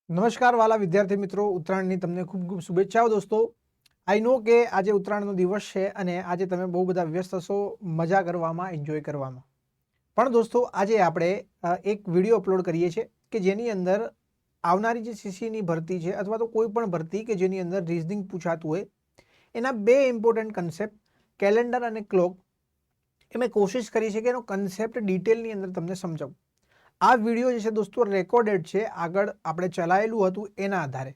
નમસ્કાર વાલા વિદ્યાર્થી મિત્રો, ઉત્તરાયણની તમને ખૂબ ખૂબ શુભેચ્છાઓ દોસ્તો। આઈ નો કે આજે ઉત્તરાયણનો દિવસ છે અને આજે તમે બહુ બધા વ્યસ્ત હશો મજા કરવામાં, એન્જોય કરવામાં। પણ દોસ્તો આજે આપણે એક વિડીયો અપલોડ કરીએ છીએ કે જેની અંદર આવનારી જે સીસીની ભરતી છે અથવા તો કોઈ પણ ભરતી કે જેની અંદર રીઝનિંગ પૂછાતું હોય એના બે ઇમ્પોર્ટન્ટ કન્સેપ્ટ કેલેન્ડર અને ક્લોક એ મેં કોશિશ કરી છે કે એનો કન્સેપ્ટ ડિટેલની અંદર તમને સમજાવું। આ વિડીયો જે છે દોસ્તો રેકોર્ડેડ છે, આગળ આપણે ચલાવેલું હતું એના આધારે,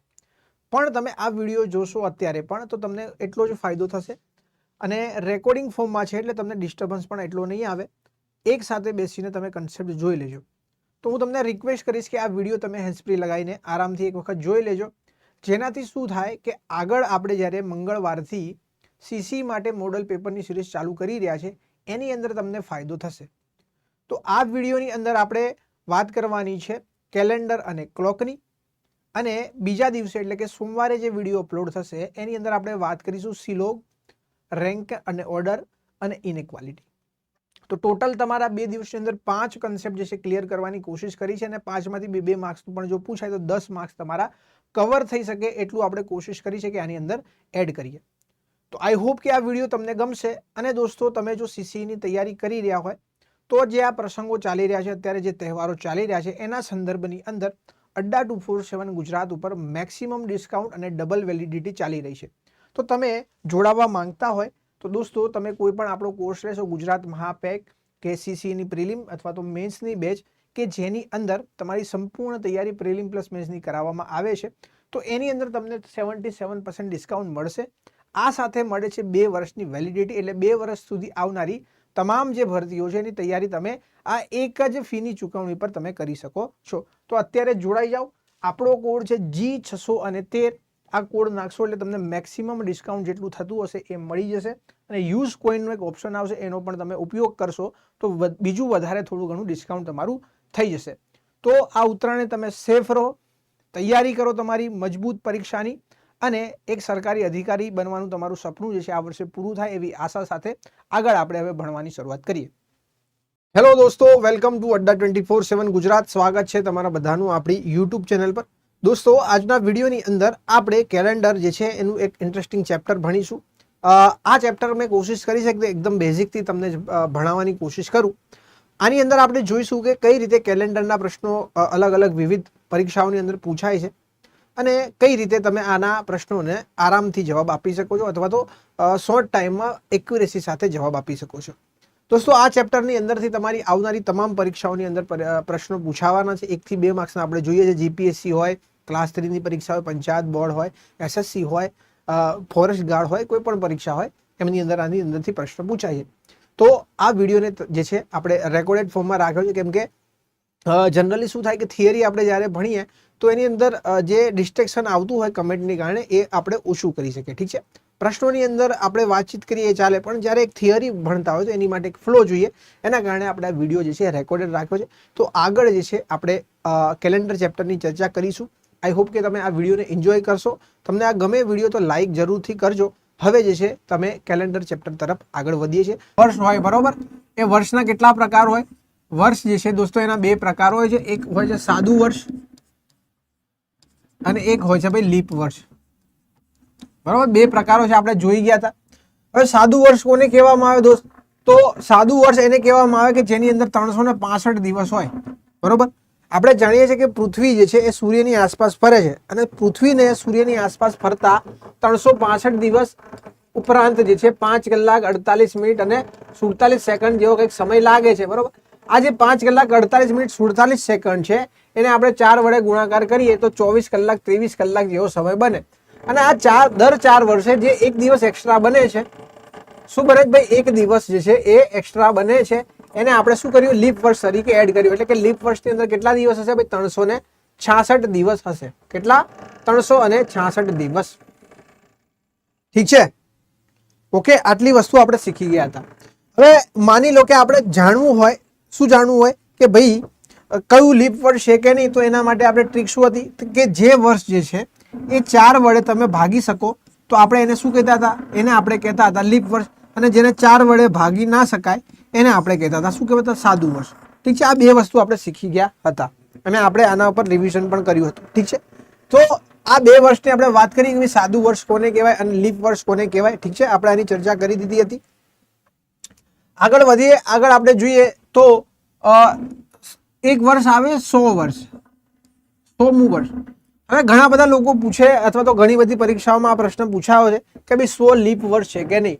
પણ તમે આ વિડીયો જોશો અત્યારે પણ તો તમને એટલો જ ફાયદો થશે અને રેકોર્ડિંગ ફોર્મમાં છે એટલે તમને ડિસ્ટર્બન્સ પણ એટલો નહીં આવે। એક સાથે બેસીને તમે કન્સેપ્ટ જોઈ લેજો। તો હું તમને રિક્વેસ્ટ કરીશ કે આ વિડીયો તમે હેન્ડ્સફ્રી લગાવીને આરામથી એક વખત જોઈ લેજો, જેનાથી શું થાય કે આગળ આપણે જ્યારે મંગળવારથી સીસી માટે મોડલ પેપરની સિરીઝ ચાલુ કરી રહ્યા છે એની અંદર તમને ફાયદો થશે। તો આ વિડીયોની અંદર આપણે વાત કરવાની છે કેલેન્ડર અને ક્લોકની, અને બીજા દિવસે એટલે કે સોમવારે જે વિડીયો અપલોડ થશે એની અંદર આપણે વાત કરીશું સિલોગ, રેન્ક અને ઓર્ડર અને ઇનઇક્વાલિટી। તો ટોટલ તમારા બે દિવસની અંદર 5 કન્સેપ્ટ જે છે ક્લિયર કરવાની કોશિશ કરી છે અને 5માંથી 2 માર્ક્સનું પણ જો પૂછાય તો 10 માર્ક્સ તમારા કવર થઈ શકે એટલું આપણે કોશિશ કરી છે કે આની અંદર એડ કરીએ। તો આઈ હોપ કે આ વિડીયો તમને ગમશે। અને દોસ્તો તમે જો સીસીની તૈયારી કરી રહ્યા હોય તો જે આ પ્રસંગો ચાલી રહ્યા છે, અત્યારે જે તહેવારો ચાલી રહ્યા છે એના સંદર્ભની અંદર અડ્ડા 247 ગુજરાત ઉપર મેક્સિમમ ડિસ્કાઉન્ટ અને ડબલ વેલિડિટી ચાલી રહી છે। તો તમે જોડાવા માંગતા હોય તો દોસ્તો તમે કોઈ પણ આપણો કોર્સ લેશો, ગુજરાત મહાપેક કે સીસીની પ્રિલિમ અથવા તો મેન્સની બેચ કે જેની અંદર તમારી સંપૂર્ણ તૈયારી પ્રિલિમ પ્લસ મેન્સની કરાવવામાં આવે છે, તો એની અંદર તમને 77% ડિસ્કાઉન્ટ મળશે। આ સાથે મળે છે 2 વર્ષની વેલિડિટી, એટલે 2 વર્ષ સુધી આવનારી તમામ જે ભરતીઓ છે એની તૈયારી તમે આ એક જ ફીની ચૂકવણી પર તમે કરી શકો છો। તો અત્યારે જોડાઈ જાઓ। આપણો કોડ છે G613। આ કોડ નાખશો એટલે તમને મેક્સિમમ ડિસ્કાઉન્ટ જેટલું થતું હશે એ મળી જશે અને યુઝ કોઈનનો એક ઓપ્શન આવશે, એનો પણ તમે ઉપયોગ કરશો તો બીજું વધારે થોડું ઘણું ડિસ્કાઉન્ટ તમારું થઈ જશે। તો આ ઉત્તરાયણે તમે સેફ રહો, તૈયારી કરો તમારી મજબૂત પરીક્ષાની અને એક સરકારી અધિકારી બનવાનું તમારું સપનું જે છે આ વર્ષે પૂરું થાય એવી આશા સાથે આગળ આપણે હવે ભણવાની શરૂઆત કરીએ। હેલો દોસ્તો, વેલકમ ટુ અડ્ડા 24/7 ગુજરાત। સ્વાગત છે તમારા બધાનું આપણી યુટ્યુબ ચેનલ પર। દોસ્તો આજના વિડીયોની અંદર આપણે કેલેન્ડર જે છે એનું એક ઇન્ટરેસ્ટિંગ ચેપ્ટર ભણીશું। આ ચેપ્ટર મેં કોશિશ કરી છે કે એકદમ બેઝિકથી તમને ભણાવવાની કોશિશ કરું। આની અંદર આપણે જોઈશું કે કઈ રીતે કેલેન્ડરના પ્રશ્નો અલગ અલગ વિવિધ પરીક્ષાઓની અંદર પૂછાય છે અને કઈ રીતે તમે આના પ્રશ્નોને આરામથી જવાબ આપી શકો છો અથવા તો શોર્ટ ટાઈમમાં એક્યુરેસી સાથે જવાબ આપી શકો છો। દોસ્તો આ ચેપ્ટરની અંદરથી તમારી આવનારી તમામ પરીક્ષાઓની અંદર પ્રશ્નો પૂછાવાના છે। 1 થી 2 માર્ક્સના આપણે જોઈએ છે। જીપીએસસી હોય, ક્લાસ 3ની પરીક્ષા હોય, પંચાયત બોર્ડ હોય, એસએસસી હોય, ફોરેસ્ટ ગાર્ડ હોય, કોઈ પણ પરીક્ષા હોય એમની અંદર આની અંદરથી પ્રશ્ન પૂછાય છે। તો આ વિડીયોને જે છે આપણે રેકોર્ડેડ ફોર્મમાં રાખ્યો છે, કેમ કે જનરલી શું થાય કે થિયરી આપણે જ્યારે ભણીએ તો એની અંદર જે ડિસ્ટ્રેક્શન આવતું હોય કમેન્ટની કારણે એ આપણે ઓછું કરી શકીએ। ઠીક છે, પ્રશ્નોની અંદર આપણે વાતચીત કરીએ એ ચાલે, પણ જ્યારે એક થિયરી ભણતા હોય તો એની માટે એક ફ્લો જોઈએ, એના કારણે આપણે આ વિડીયો જે છે રેકોર્ડેડ રાખ્યો છે। તો આગળ જે છે આપણે કેલેન્ડર ચેપ્ટરની ચર્ચા કરીશું। આઈ હોપ કે તમે આ વિડીયોને એન્જોય કરશો। તમને આ ગમે વિડીયો તો લાઇક જરૂરથી કરજો। હવે જે છે તમે કેલેન્ડર ચેપ્ટર તરફ આગળ વધીએ છીએ। વર્ષ હોય બરોબર, એ વર્ષના કેટલા પ્રકાર હોય? વર્ષ જે છે દોસ્તો એના 2 પ્રકાર હોય છે। એક હોય છે સાદું વર્ષ અને એક હોય છે ભાઈ લીપ વર્ષ, બરાબર। 2 પ્રકારો છે, આપણે જોઈ ગયા હતા। હવે સાદું વર્ષ કોને કહેવામાં આવે દોસ્ત? તો સાદું વર્ષ એને કહેવામાં આવે કે જેની અંદર 365 દિવસ હોય, બરોબર। આપણે જાણીએ છીએ કે પૃથ્વી જે છે એ સૂર્યની આસપાસ ફરે છે અને પૃથ્વીને સૂર્યની આસપાસ ફરતા 365 દિવસ ઉપરાંત જે છે 5 કલાક 48 મિનિટ અને 47 સેકન્ડ જેવો કંઈક સમય લાગે છે, બરોબર। આ જે 5 કલાક 48 મિનિટ 47 સેકન્ડ છે એને આપણે 4 વડે ગુણાકાર કરીએ તો 24 કલાક 23 કલાક જેવો સમય બને। અને આ દર 4 વર્ષે જે એક દિવસ એક્સ્ટ્રા બને છે, શું બને ભાઈ? એક દિવસ જે છે એ એક્સ્ટ્રા બને છે, એને આપણે શું કર્યું? લીપ વર્ષ તરીકે એડ કર્યું। એટલે કે લીપ વર્ષની અંદર કેટલા દિવસ હશે ભાઈ? 366 દિવસ હશે। કેટલા? 366 દિવસ। ઠીક છે, ઓકે। આટલી વસ્તુ આપણે શીખી ગયા હતા। હવે માની લો કે આપણે જાણવું હોય, શું જાણવું હોય કે ભાઈ કયું લીપ વર્ષ છે કે નહીં, તો એના માટે આપણે ટ્રીક શું હતી કે જે વર્ષ જે છે એ 4 વડે તમે ભાગી શકો તો આપણે એને શું કહેતા હતા? એને આપણે કહેતા હતા લીપ વર્ષ। અને જેને 4 વડે ભાગી ના શકાય એને આપણે કહેતા હતા શું કહેવાતા? સાદું વર્ષ। ઠીક છે, આ 2 વસ્તુ આપણે શીખી ગયા હતા અને આપણે આના ઉપર રિવિઝન પણ કર્યું હતું। ઠીક છે, તો આ 2 વર્ષની આપણે વાત કરી કે સાદું વર્ષ કોને કહેવાય અને લીપ વર્ષ કોને કહેવાય. ઠીક છે, આપણે આની ચર્ચા કરી દીધી હતી. આગળ વધીએ. આગળ આપણે જોઈએ તો એક વર્ષ આવે 100 વર્ષ, 100મું વર્ષ. હવે ઘણા બધા લોકો પૂછે અથવા તો ઘણી બધી પરીક્ષાઓમાં આ પ્રશ્ન પૂછાયો છે કે ભાઈ 100 લીપ વર્ષ છે કે નહીં.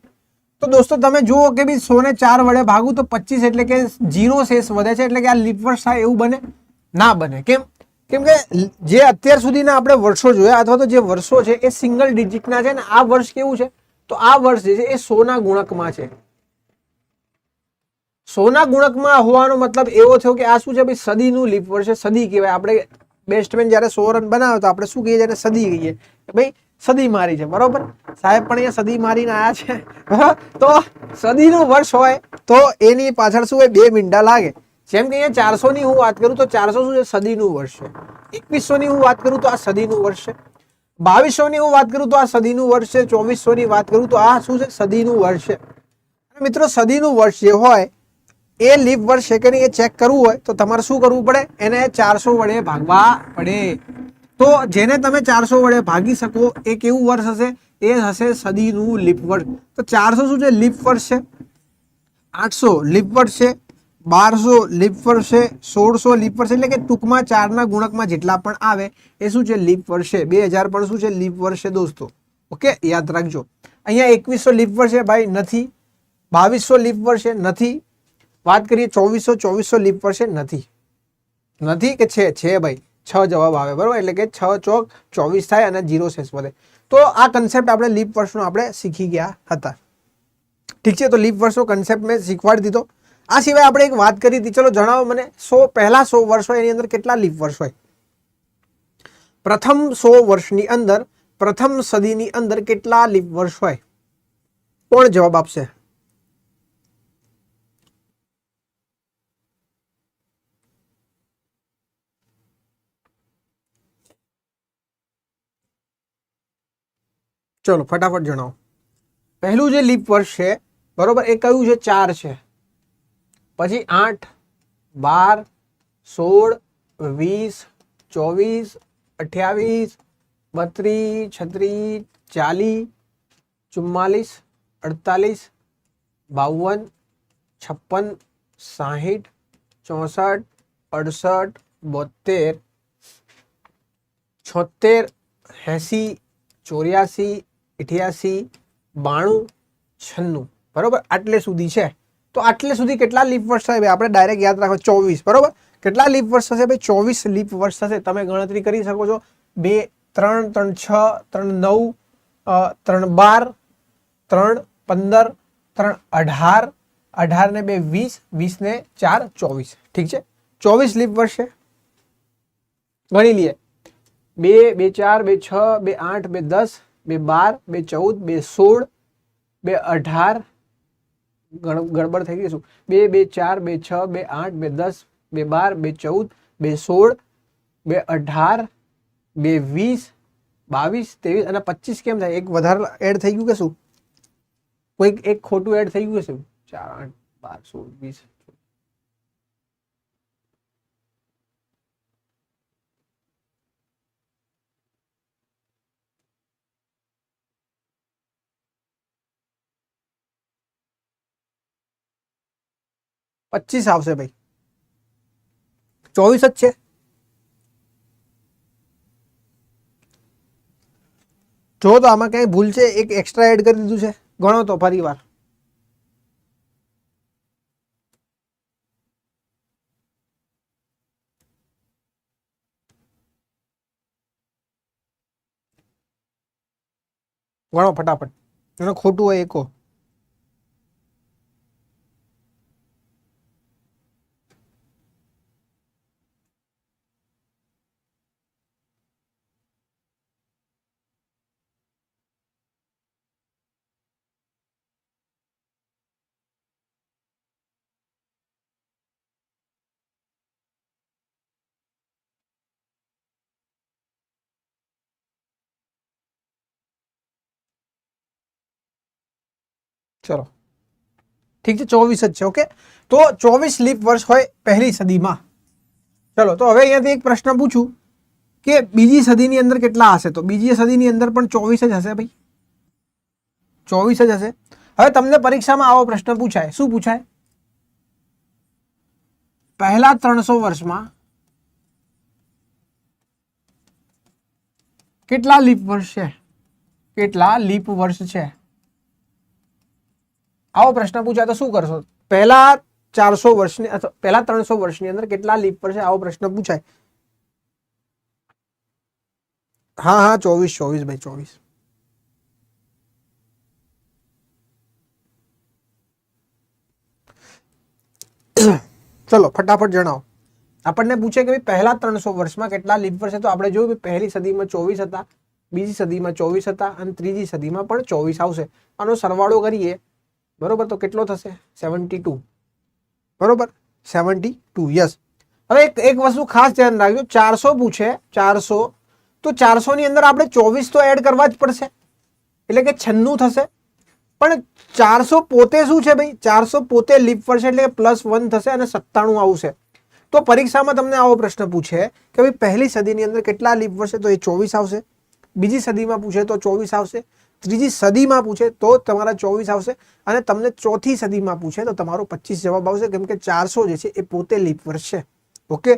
તો દોસ્તો તમે જુઓ કે ભાઈ 100 ને 4 વડે ભાગું તો 25, એટલે કે 0 શેષ વધે છે, એટલે કે આ લીપ વર્ષ થાય એવું બને ના બને. કેમ? કેમ કે જે અત્યાર સુધીના આપણે વર્ષો જોયા અથવા તો જે વર્ષો છે એ સિંગલ ડિજિટના છે ને આ વર્ષ કેવું છે, તો આ વર્ષ જે છે એ 100 ના ગુણકમાં છે. 100 ના ગુણકમાં હોવાનો મતલબ એવો થયો કે આ શું છે ભાઈ, સદીનું લીપ વર્ષ છે. સદી કહેવાય. આપણે બેસ્ટમેન જયારે 100 રન બનાવે તો આપણે શું કહીએ, જ્યારે સદી કહીએ ભાઈ સદી મારી છે. બરોબર, સાહેબ પણ અહીંયા સદી મારીને આયા છે. તો સદીનું વર્ષ હોય તો એની પાછળ શું હોય, 2 મીંડા લાગે. જેમ કે અહીંયા 400 ની હું વાત કરું તો 400 શું છે, સદીનું વર્ષ છે. 2100 ની હું વાત કરું તો આ સદીનું વર્ષ છે. 2200 ની હું વાત કરું તો આ સદીનું વર્ષ છે. 2400 ની વાત કરું તો આ શું છે, સદીનું વર્ષ છે. મિત્રો સદીનું વર્ષ જે હોય એ લીપ વર્ષ છે કે નહીં એ ચેક કરવું હોય તો તમારે શું કરવું પડે, એને 400 વડે ભાગવા પડે. તો જેને તમે 400 વડે ભાગી શકો એ કેવું વર્ષ હશે, એ હશે સદીનું લીપ વર્ષ. તો 400 શું છે, લીપ વર્ષ છે. 800 લીપ વર્ષ છે. 1200 લીપ વર્ષ છે. 1600 લીપ વર્ષ, એટલે કે ટૂંકમાં 4 ના ગુણકમાં જેટલા પણ આવે એ શું છે, લીપ વર્ષ છે. 2000 પણ શું છે, લીપ વર્ષ છે દોસ્તો. ઓકે, યાદ રાખજો. અહીંયા 2100 લીપ વર્ષ છે ભાઈ, નથી. 2200 લીપ વર્ષ છે, નથી. વાત કરીએ 2400 લીપ વર્ષ છે, નથી. નથી કે છે ભાઈ, 6 જવાબ આવે. બરોબર, એટલે કે 6 ચોક 24 થાય અને 0 શેષ વધે. તો આ કન્સેપ્ટ આપણે લીપ વર્ષનો આપણે શીખી ગયા હતા. ઠીક છે, તો લીપ વર્ષનો કન્સેપ્ટ મેં શીખવાડી દીધો. આ સિવાય આપણે એક વાત કરી હતી, ચલો જણાવો મને, પહેલા 100 વર્ષ હોય એની અંદર કેટલા લીપ વર્ષ હોય? પ્રથમ 100 વર્ષની અંદર, પ્રથમ સદીની અંદર કેટલા લીપ વર્ષ હોય? કોણ જવાબ આપશે? ચલો ફટાફટ જણાવો. પહેલું જે લીપ વર્ષ છે બરોબર એ કયું છે? 4 છે. પછી 8, 12, 16, 20, 24, 28, 32, 36, 40, 44, 48, 52, 56, 60, 64, 68, 72, 76, 80, 84, 88, 92, 96. બરોબર, આટલે સુધી છે. તો આટલે સુધી કેટલા લીપ વર્ષ થાય? આપણે ડાયરેક્ટ યાદ રાખો 24. બરોબર, કેટલા લીપ વર્ષ થશે ભાઈ? 24 લીપ વર્ષ થશે. તમે ગણતરી કરી શકો છો. 2, 3, 3, 6, 3, 9, 3, 12, 3, 15, 3, 18, 18 ને 2, 20, 20 ને 4, 24. ઠીક છે, 24 લીપ વર્ષ છે. ગણી લઈએ. 2, 2, 4, 2, 6, 2, 8, 2, 10, 2, 12, 2, 14, 2, 16, 2, 18, ગડબડ થઈ ગઈ શું? 2, 2, 4, 2, 6, 2, 8, 2, 10, 2, 12, 2, 14, 2, 16, 2, 18, 2, 20, 22, 23 અને 25 કેમ થાય? એક વધારે એડ થઈ ગયું કે શું? કોઈ એક ખોટું એડ થઈ ગયું છે? 4, 8, 12, 16, 20, 25 આવશે ભાઈ. 24 જ છે. જો તો આમાં કઈ ભૂલ છે? એક એક્સ્ટ્રા એડ કરી દીધું છે. ગણો તો ફરી વાર. ગણો ફટાફટ. એનો ખોટું હોય એકો. ચલો ઠીક છે, 24 જ છે. ઓકે, તો 24 લીપ વર્ષ હોય પહેલી સદીમાં. ચલો, તો હવે અહીંયાથી એક પ્રશ્ન પૂછું કે બીજી સદીની અંદર કેટલા હશે, તો બીજી સદીની અંદર પણ 24 જ હશે ભાઈ, 24 જ હશે. હવે તમને પરીક્ષામાં આવો પ્રશ્ન પૂછાય, શું પૂછાય? પહેલા 300 વર્ષમાં કેટલા લીપ વર્ષ છે, કેટલા લીપ વર્ષ છે? આવો પ્રશ્ન પૂછાય તો શું કરશો? પહેલા 400 વર્ષની અથવા પહેલા 300 વર્ષની અંદર કેટલા લીપ વર્ષ છે, આવો પ્રશ્ન પૂછાય. હા 24 ભાઈ 24. ચલો ફટાફટ જણાવો. આપણને પૂછે કે ભાઈ પહેલા 300 વર્ષમાં કેટલા લીપ વર્ષ છે, તો આપણે જોયું પહેલી સદીમાં 24 હતા, બીજી સદીમાં 24 હતા અને ત્રીજી સદીમાં પણ 24 આવશે. આનો સરવાળો કરીએ બરોબર તો કેટલો થશે? 72. બરોબર 72. યસ. હવે એક વસ્તુ ખાસ ધ્યાન રાખજો, 400 પૂછે 400, તો 400 ની અંદર આપણે 24 તો એડ કરવા જ પડશે, એટલે કે 96 થશે. પણ 400 પોતે શું છે ભાઈ? 400 પોતે લીપ વર્ષ એટલે કે +1 થશે અને 97 આવશે. તો પરીક્ષામાં તમને આવો પ્રશ્ન પૂછે કે ભાઈ પહેલી સદીની અંદર કેટલા લીપ વર્ષ છે, તો એ 24 આવશે. બીજી સદીમાં પૂછે તો 24 આવશે. ત્રીજી સદીમાં પૂછે તો તમારા 24 આવશે અને તમને ચોથી સદીમાં પૂછે તો તમારો 25 જવાબ આવશે, કેમ કે 400 જે છે એ પોતે લીપ વર્ષ છે. ઓકે.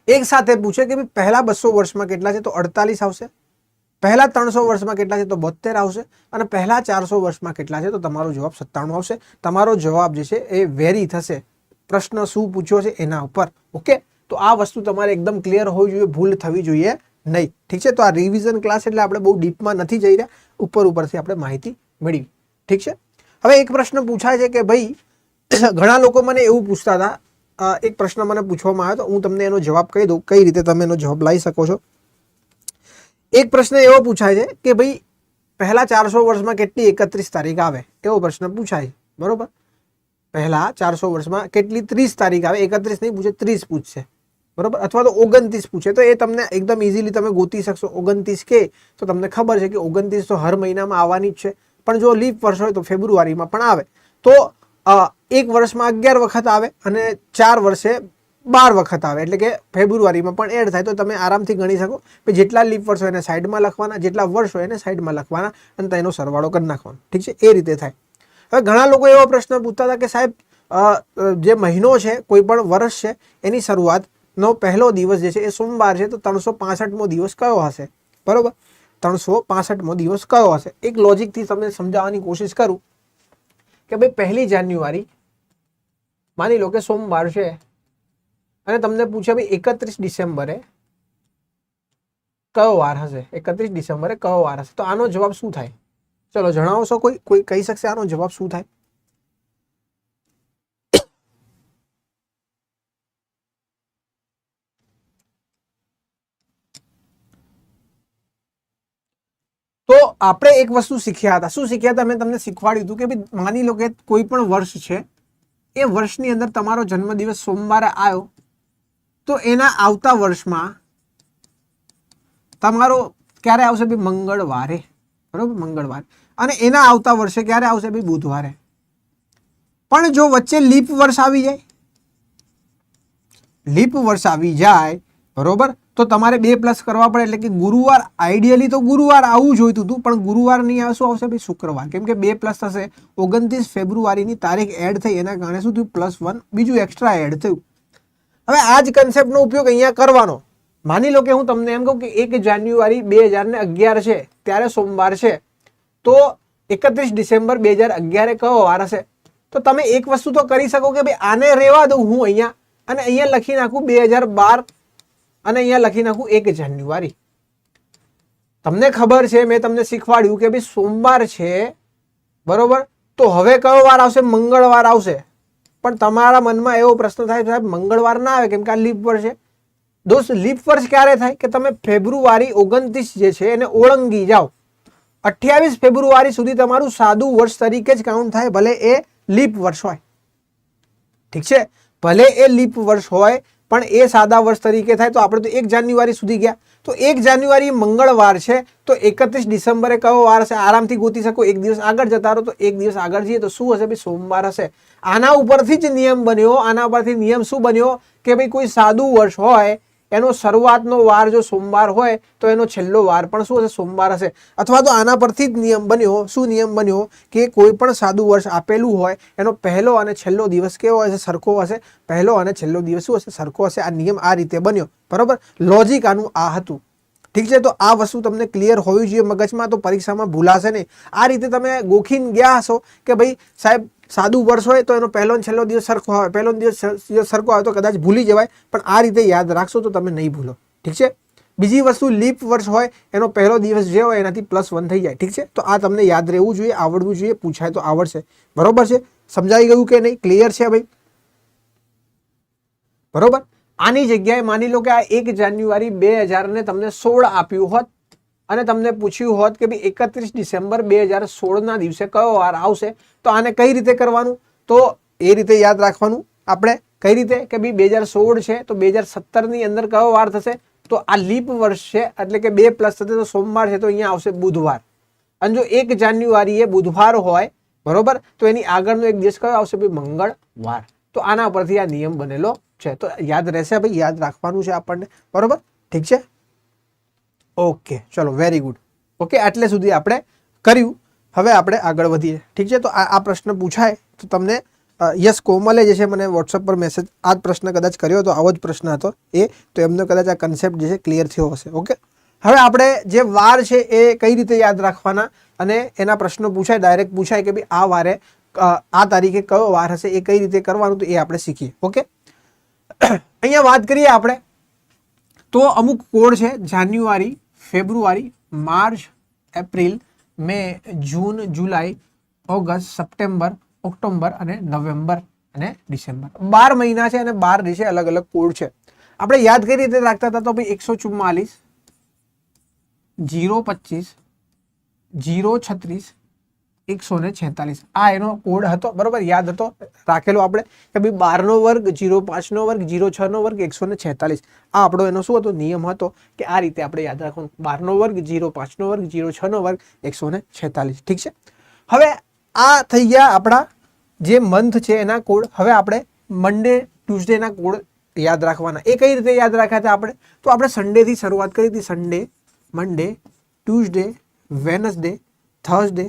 એક સાથે પૂછે કે ભાઈ પહેલા 200 વર્ષમાં કેટલા છે, તો 48 આવશે. પહેલા 300 વર્ષમાં કેટલા છે, તો 72 આવશે અને પહેલા 400 વર્ષમાં કેટલા છે, તો તમારો જવાબ 97 આવશે. તમારો જવાબ જે છે એ વેરી થશે પ્રશ્ન શું પૂછ્યો છે એના ઉપર. ઓકે. તો આ વસ્તુ તમારે એકદમ ક્લિયર હોવી જોઈએ, ભૂલ થવી જોઈએ નહીં. ઠીક છે. તો આ રિવિઝન ક્લાસ એટલે આપણે બહુ ડીપમાં નથી જઈ રહ્યા, ઉપરથી આપણે માહિતી મેળવી. ઠીક છે. હવે એક પ્રશ્ન પૂછાય છે કે ભાઈ ઘણા લોકો મને એવું પૂછતા હતા, એક પ્રશ્ન મને પૂછવામાં આવ્યો તો હું તમને એનો જવાબ કહી દઉં, કઈ રીતે તમે એનો જવાબ લાવી શકો છો. એક પ્રશ્ન એવો પૂછાય છે કે ભાઈ પહેલા 400 વર્ષમાં કેટલી 31 તારીખ આવે, એવો પ્રશ્ન પૂછાય. બરોબર. પહેલા 400 વર્ષમાં કેટલી 30 તારીખ આવે, 31 નહીં પૂછે, 30 પૂછશે. બરોબર. અથવા તો 29 પૂછે તો એ તમને એકદમ ઇઝીલી તમે ગોતી શકશો. 29 કે તો તમને ખબર છે કે 29 તો હર મહિનામાં આવવાની જ છે, પણ જો લીપ વર્ષ હોય તો ફેબ્રુઆરીમાં પણ આવે. તો એક વર્ષમાં 11 વખત આવે અને 4 વર્ષે 12 વખત આવે, એટલે કે ફેબ્રુઆરીમાં પણ એડ થાય. તો તમે આરામથી ગણી શકો કે જેટલા લીપ વર્ષ હોય એને સાઈડમાં લખવાના, જેટલા વર્ષ હોય એને સાઈડમાં લખવાના અને તેનો સરવાળો કરી નાખવાનો. ઠીક છે. એ રીતે થાય. હવે ઘણા લોકો એવો પ્રશ્ન પૂછતા હતા કે સાહેબ જે મહિનો છે, કોઈ પણ વર્ષ છે, એની શરૂઆતનો પહેલો દિવસ જે છે એ સોમવાર છે, તો 365મો દિવસ કયો હશે? બરોબર. 365મો દિવસ કયો હશે? એક લોજિકથી તમને સમજાવવાની કોશિશ કરું કે ભાઈ 1 જાન્યુઆરી માની લો કે સોમવાર છે અને તમને પૂછે ભાઈ 31 ડિસેમ્બરે કયો વાર હશે? 31 ડિસેમ્બરે કયો વાર હશે? તો આનો જવાબ શું થાય? ચલો જણાવો છો, કોઈ કહી શકશે આનો જવાબ શું થાય? તો આપણે એક વસ્તુ શીખ્યા હતા. શું શીખ્યા હતા? મેં તમને શીખવાડ્યું હતું કે ભાઈ માની લો કે કોઈ પણ વર્ષ છે, એ વર્ષની અંદર તમારો જન્મદિવસ સોમવારે આવ્યો તો એના આવતા વર્ષમાં તમારો ક્યારે આવશે ભાઈ? મંગળવારે. બરોબર. મંગળવારે. અને એના આવતા વર્ષે ક્યારે આવશે ભાઈ? બુધવારે. પણ જો વચ્ચે લીપ વર્ષ આવી જાય, લીપ વર્ષ આવી જાય બરોબર, તો તમારે 2+ કરવા પડે, એટલે કે ગુરુવાર. આઈડિયલી તો ગુરુવાર આવવું જોઈતું હતું, પણ ગુરુવાર નહીં આવે, શું આવશે ભાઈ? શુક્રવાર. કેમ કે 2+ થશે. 29 ફેબ્રુઆરીની તારીખ એડ થઈ, એના કારણે શું થયું? +1 બીજું એક્સ્ટ્રા એડ થયું. હવે આ જ કન્સેપ્ટનો ઉપયોગ અહીંયા કરવાનો. માની લો કે હું તમને એમ કહું કે 1 જાન્યુઆરી 2011 છે, ત્યારે સોમવાર છે, તો 31 ડિસેમ્બર 2011 કયો વાર હશે? તો તમે એક વસ્તુ તો કરી શકો કે ભાઈ આને રહેવા દઉં હું અહીંયા અને અહીંયા લખી નાખું 2012 અને અહીંયા લખી નાખું 1 જાન્યુઆરી. તમને ખબર છે, મેં તમને શીખવાડ્યું કે ભાઈ સોમવાર છે બરોબર, તો હવે કયો વાર આવશે? મંગળવાર આવશે. પણ તમારા મનમાં એવો પ્રશ્ન થાય સાહેબ મંગળવાર ના આવે કેમ કે આ લીપ વર્ષ છે. દોસ્ત લીપ વર્ષ ક્યારે થાય કે તમે ફેબ્રુઆરી 29 જે છે એને ઓળંગી જાઓ. 28 ફેબ્રુઆરી સુધી તમારું સાદું વર્ષ તરીકે જ કાઉન્ટ થાય, ભલે એ લીપ વર્ષ હોય. ઠીક છે. ભલે એ લીપ વર્ષ હોય પણ એ સાદા વર્ષ તરીકે થાય. તો આપણે તો 1 જાન્યુઆરી સુધી ગયા, તો 1 જાન્યુઆરી મંગળવાર છે, તો 31 ડિસેમ્બરે કયો વાર હશે? આરામથી ગોતી શકો. એક દિવસ આગળ જતા રહો તો એક દિવસ આગળ જઈએ તો શું હશે ભાઈ? સોમવાર હશે. આના ઉપરથી જ નિયમ બન્યો. આના ઉપરથી નિયમ શું બન્યો કે ભાઈ કોઈ સાદું વર્ષ હોય એનો શરૂઆતનો વાર જો સોમવાર હોય તો એનો છેલ્લો વાર પણ શું હશે? સોમવાર હશે. અથવા તો આના પરથી જ નિયમ બન્યો, શું નિયમ બન્યો કે કોઈ પણ સાદું વર્ષ આપેલું હોય એનો પહેલો અને છેલ્લો દિવસ કેવો હશે? સરખો હશે. પહેલો અને છેલ્લો દિવસ શું હશે? સરખો હશે. આ નિયમ આ રીતે બન્યો, બરોબર. લોજિક આનું આ હતું. ઠીક છે, તો આ વસ્તુ તમને ક્લિયર હોવી જોઈએ મગજમાં, તો પરીક્ષામાં ભૂલાશે નહીં. આ રીતે તમે ગોખીને ગયા હશો કે ભાઈ સાહેબ સાદું વર્ષ હોય તો એનો પહેલો અને છેલ્લો દિવસ સરખો આવે, પહેલો દિવસ સરખો આવે તો કદાચ ભૂલી જવાય, પણ આ રીતે યાદ રાખશો તો તમે નહીં ભૂલો. ઠીક છે. બીજી વસ્તુ, લીપ વર્ષ હોય એનો પહેલો દિવસ જે હોય એનાથી +1 થઈ જાય. ઠીક છે, તો આ તમને યાદ રહેવું જોઈએ, આવડવું જોઈએ, પૂછાય તો આવડશે. બરોબર છે? સમજાઈ ગયું કે નહીં? ક્લિયર છે ભાઈ? બરોબર. આની જગ્યાએ માની લો કે આ 1 જાન્યુઆરી 2000 તમને 16 આપ્યું હોત અને તમને પૂછ્યું હોત કે ભાઈ 31 ડિસેમ્બર 2016 ના દિવસે કયો વાર આવશે, તો આને કઈ રીતે કરવાનું? તો એ રીતે યાદ રાખવાનું આપણે. કઈ રીતે કે ભાઈ 2016 છે તો 2017 ની અંદર કયો વાર થશે? તો આ લીપ વર્ષ છે એટલે કે 2 પ્લસ થશે તો સોમવાર છે તો અહીંયા આવશે બુધવાર. અને જો 1 જાન્યુઆરી એ બુધવાર હોય, બરોબર, તો એની આગળનો એક દિવસ કયો આવશે? ભાઈ મંગળવાર. તો આના પરથી આ નિયમ બનેલો છે. તો યાદ રહેશે ભાઈ, યાદ રાખવાનું છે આપણને. બરોબર, ઠીક છે. ઓકે, ચલો, વેરી ગુડ. ઓકે, આટલે સુધી આપણે કર્યું. હવે આપણે આગળ વધીએ. ઠીક છે, તો આ પ્રશ્ન પૂછાય તો તમને યસ કોમલે જે છે મને વોટ્સઅપ પર મેસેજ આ જ પ્રશ્ન કદાચ કર્યો હતો, આવો જ પ્રશ્ન હતો એ, તો એમનો કદાચ આ કન્સેપ્ટ જે છે ક્લિયર થયો હશે. ઓકે, હવે આપણે જે વાર છે એ કઈ રીતે યાદ રાખવાના અને એના પ્રશ્નો પૂછાય, ડાયરેક્ટ પૂછાય કે ભાઈ આ વારે આ તારીખે કયો વાર હશે, એ કઈ રીતે કરવાનું, તો એ આપણે શીખીએ. ઓકે, અહીંયા વાત કરીએ આપણે તો અમુક કોડ છે: જાન્યુઆરી, ફેબ્રુઆરી, માર્ચ, એપ્રિલ, મે, જૂન, જુલાઈ, ઓગસ્ટ, સપ્ટેમ્બર, ઓક્ટોબર અને નવેમ્બર અને ડિસેમ્બર. 12 મહિના છે અને 12 દિવસે અલગ અલગ કોડ છે. આપણે યાદ કઈ રીતે રાખતા હતા? તો ભાઈ 144, 025, 036, 146 આ એનો કોડ હતો. બરોબર, યાદ હતો, રાખેલો આપણે કે ભાઈ 12 નો વર્ગ, 05 નો વર્ગ, 06 નો વર્ગ, 146. આ આપણો એનો શું હતો? નિયમ હતો કે આ રીતે આપણે યાદ રાખવાનું. 12 નો વર્ગ, 05 નો વર્ગ, 06 નો વર્ગ, 146. ઠીક છે. હવે આ થઈ ગયા આપણા જે મંથ છે એના કોડ. હવે આપણે મંડે, ટ્યુઝડે ના કોડ યાદ રાખવાના. એ કઈ રીતે યાદ રાખ્યા હતા આપણે? તો આપણે સન્ડે થી શરૂઆત કરી હતી. સન્ડે, મંડે, ટ્યુઝડે, વેનસડે, થર્સડે,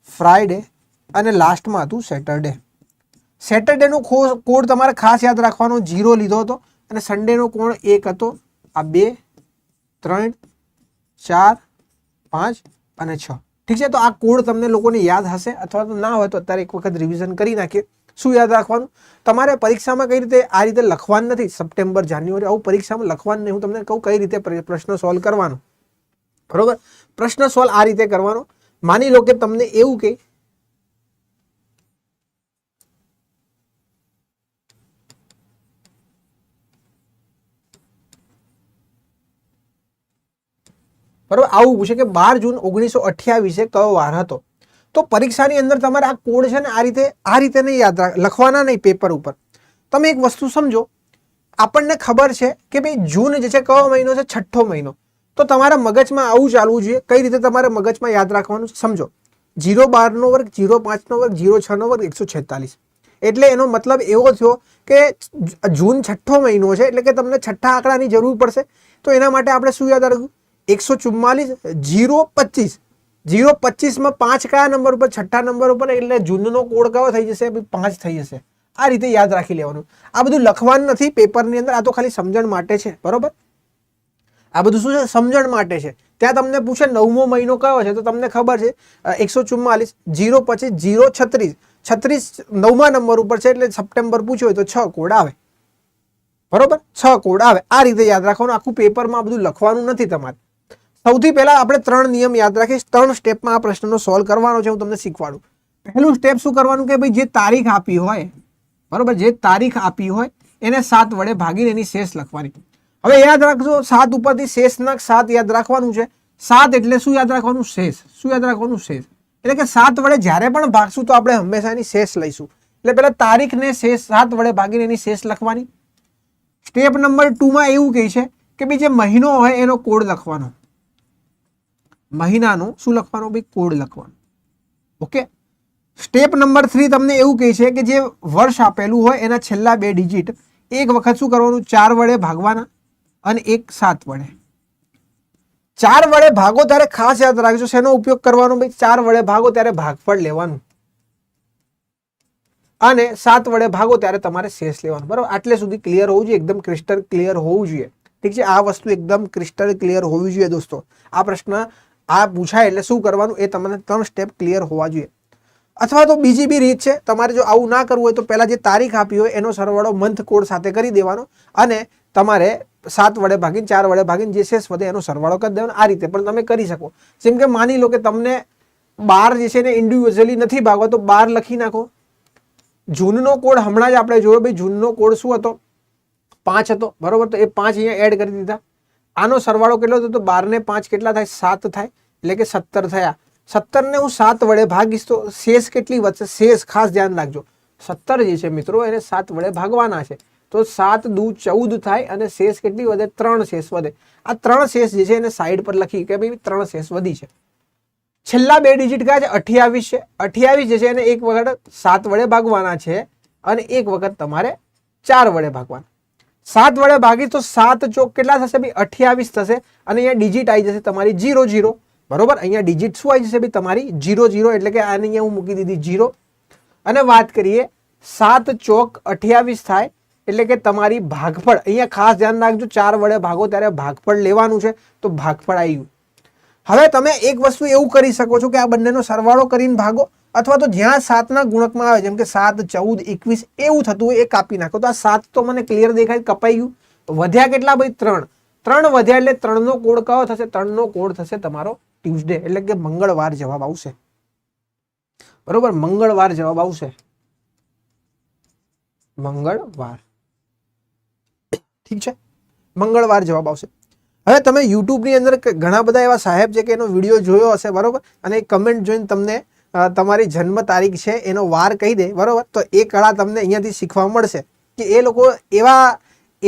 ફ્રાઈડે અને લાસ્ટમાં હતું સેટરડે. સેટરડેનો કોડ તમારે ખાસ યાદ રાખવાનો, 0 લીધો હતો અને સન્ડેનો કોડ 1 હતો. આ 2, 3, 4, 5 અને 6. ઠીક છે, તો આ કોડ તમને લોકોને યાદ હશે અથવા તો ના હોય તો અત્યારે એક વખત રિવિઝન કરી નાખીએ. શું યાદ રાખવાનું? તમારે પરીક્ષામાં કઈ રીતે આ રીતે લખવાનું નથી. સપ્ટેમ્બર, જાન્યુઆરી આવું પરીક્ષામાં લખવાનું નહીં. હું તમને કહું કઈ રીતે પ્રશ્ન સોલ્વ કરવાનો. બરોબર, પ્રશ્ન સોલ્વ આ રીતે કરવાનો. માની લો કે તમને એવું કે બરોબર આવું પૂછે કે 12 જૂન 1928 કયો વાર હતો. તો પરીક્ષાની અંદર તમારે આ કોડ છે ને આ રીતે નહીં યાદ લખવાના નહીં પેપર ઉપર. તમે એક વસ્તુ સમજો, આપણને ખબર છે કે ભાઈ જૂન જે છે કયો મહિનો છે? 6થો મહિનો. તો તમારા મગજમાં આવું ચાલવું જોઈએ. કઈ રીતે તમારે મગજમાં યાદ રાખવાનું સમજો. 012 નો વર્ગ, 05 નો વર્ગ, 06 નો વર્ગ, 146. એટલે એનો મતલબ એવો થયો કે જૂન 6થો મહિનો છે એટલે કે તમને છઠ્ઠા આંકડાની જરૂર પડશે. તો એના માટે આપણે શું યાદ રાખવું? 144, 025. 025 માં 5 કયા નંબર ઉપર? છઠ્ઠા નંબર ઉપર. એટલે જૂનનો કોડ કયો થઈ જશે? 5 થઈ જશે. આ રીતે યાદ રાખી લેવાનું. આ બધું લખવાનું નથી પેપરની અંદર, આ તો ખાલી સમજણ માટે છે. બરોબર, આ બધું શું છે? સમજણ માટે છે. ત્યાં તમને પૂછે 9મો મહિનો કયો છે તો તમને ખબર છે 144, 025, 036. 36 9મા નંબર ઉપર છે એટલે સપ્ટેમ્બર પૂછ્યો હોય તો 6 કોડ આવે. બરોબર, 6 કોડ આવે. આ રીતે યાદ રાખવાનું. આખું પેપરમાં બધું લખવાનું નથી તમારે. સૌથી પહેલા આપણે 3 નિયમ યાદ રાખીશ. 3 સ્ટેપમાં આ પ્રશ્નનો સોલ્વ કરવાનો છે. હું તમને શીખવાડું. પહેલું સ્ટેપ શું કરવાનું કે ભાઈ જે તારીખ આપી હોય, બરોબર, જે તારીખ આપી હોય એને 7 વડે ભાગીને એની શેષ લખવાની. હવે યાદ રાખજો 7 ઉપરથી શેષના 7 યાદ રાખવાનું છે. 7 એટલે શું યાદ રાખવાનું? શેષ. શું યાદ રાખવાનું? શેષ. એટલે કે 7 વડે જ્યારે પણ ભાગશું તો આપણે હંમેશા એની શેષ લઈશું. એટલે પહેલા તારીખને શેષ 7 વડે ભાગીને એની શેષ લખવાની. સ્ટેપ નંબર 2 માં એવું કહે છે કે ભાઈ જે મહિનો હોય એનો કોડ લખવાનો. મહિનાનો શું લખવાનો? ભાઈ કોડ લખવાનો. ઓકે. સ્ટેપ નંબર 3 તમને એવું કહે છે કે જે વર્ષ આપેલું હોય એના છેલ્લા 2 ડિજિટ એક વખત શું કરવાનું? 4 વડે ભાગવાના. અને એક 7 વડે. 4 વડે ભાગો ત્યારે ખાસ યાદ રાખજો શેનો ઉપયોગ કરવાનો ભાઈ? 4 વડે ભાગો ત્યારે ભાગફળ લેવાનું અને 7 વડે ભાગો ત્યારે તમારે શેષ લેવાનું. બરાબર, આટલે સુધી ક્લિયર હોવું જોઈએ, એકદમ ક્રિસ્ટલ ક્લિયર હોવું જોઈએ. ઠીક છે, આ વસ્તુ એકદમ ક્રિસ્ટલ ક્લિયર હોવી જોઈએ દોસ્તો. આ પ્રશ્ન આ પૂછાય એટલે શું કરવાનું એ તમને 3 સ્ટેપ ક્લિયર હોવા જોઈએ. અથવા તો બીજી બી રીત છે, તમારે જો આવું ના કરવું હોય તો પહેલા જે તારીખ આપી હોય એનો સરવાળો મંથ કોડ સાથે કરી દેવાનો અને તમારે 7 વડે ભાગીને 4 વડે ભાગીને જે શેષ વધે એનો સરવાળો કરી દેવાનો. આ રીતે પણ તમે કરી શકો. જેમ કે માની લો કે તમને 12 જે છે ને ઇન્ડિવિજ્યુઅલી નથી ભાગવા તો 12 લખી નાખો. જૂનનો કોડ હમણાં જ આપણે જોયો ભાઈ, જૂનનો કોડ શું હતો? 5 હતો. બરોબર, તો એ 5 અહીંયા એડ કરી દીધા. આનો સરવાળો કેટલો હતો? તો 12 ને 5 કેટલા થાય? 7 થાય, એટલે કે 17 થયા. 17 ને હું 7 વડે ભાગીશ તો શેષ કેટલી વધશે? શેષ ખાસ ધ્યાન રાખજો, 17 જે છે મિત્રો એને 7 વડે ભાગવાના છે તો 7 દુ 14 થાય અને શેષ કેટલી વધે? 3 શેષ વધે. આ 3 શેષ જે છે એને સાઈડ પર લખી કે ભાઈ 3 શેષ વધી છે. છેલ્લા 2 ડિજિટ કયા છે? 28 છે. 28 જે છે એને એક વખત 7 વડે ભાગવાના છે અને એક વખત તમારે 4 વડે ભાગવાના. 7 વડે ભાગી તો 7 ચોક કેટલા થશે ભાઈ? 28 થશે અને અહીંયા ડિજિટ આવી જશે તમારી 00. બરોબર, અહીંયા ડિજિટ શું આવી જશે ભાઈ? તમારી 00, એટલે કે આને અહીંયા હું મૂકી દીધી 0. અને વાત કરીએ 7 ચોક 28 થાય એટલે કે તમારી ભાગફળ. અહીંયા ખાસ ધ્યાન રાખજો, 4 વડે ભાગો ત્યારે ભાગફળ લેવાનું છે તો ભાગફળ આવી ગયું. હવે તમે એક વસ્તુ એવું કરી શકો છો કે આ બંનેનો સરવાળો કરીને ભાગો, અથવા તો જ્યાં 7 ના ગુણકમાં આવે જેમ કે 7, 14, 21 એવું થતું હોય એ કાપી નાખો. તો આ 7 તો મને ક્લિયર દેખાય, કપાઈ ગયું. વધ્યા કેટલા ભાઈ? 3. 3 વધ્યા એટલે 3 નો કોડ કયો થશે? 3 નો કોડ થશે તમારો ટ્યુઝડે, એટલે કે મંગળવાર જવાબ આવશે. બરોબર, મંગળવાર જવાબ આવશે. મંગળવાર. ઠીક છે, મંગળવાર જવાબ આવશે. હવે તમે YouTube ની અંદર ઘણા બધા એવા સાહેબ છે કે એનો વિડીયો જોયો હશે. બરોબર, અને કમેન્ટ જોઈને તમને તમારી જન્મ તારીખ છે એનો વાર કહી દે. બરોબર, તો એ કળા તમને અહીંયાથી શીખવા મળશે કે એ લોકો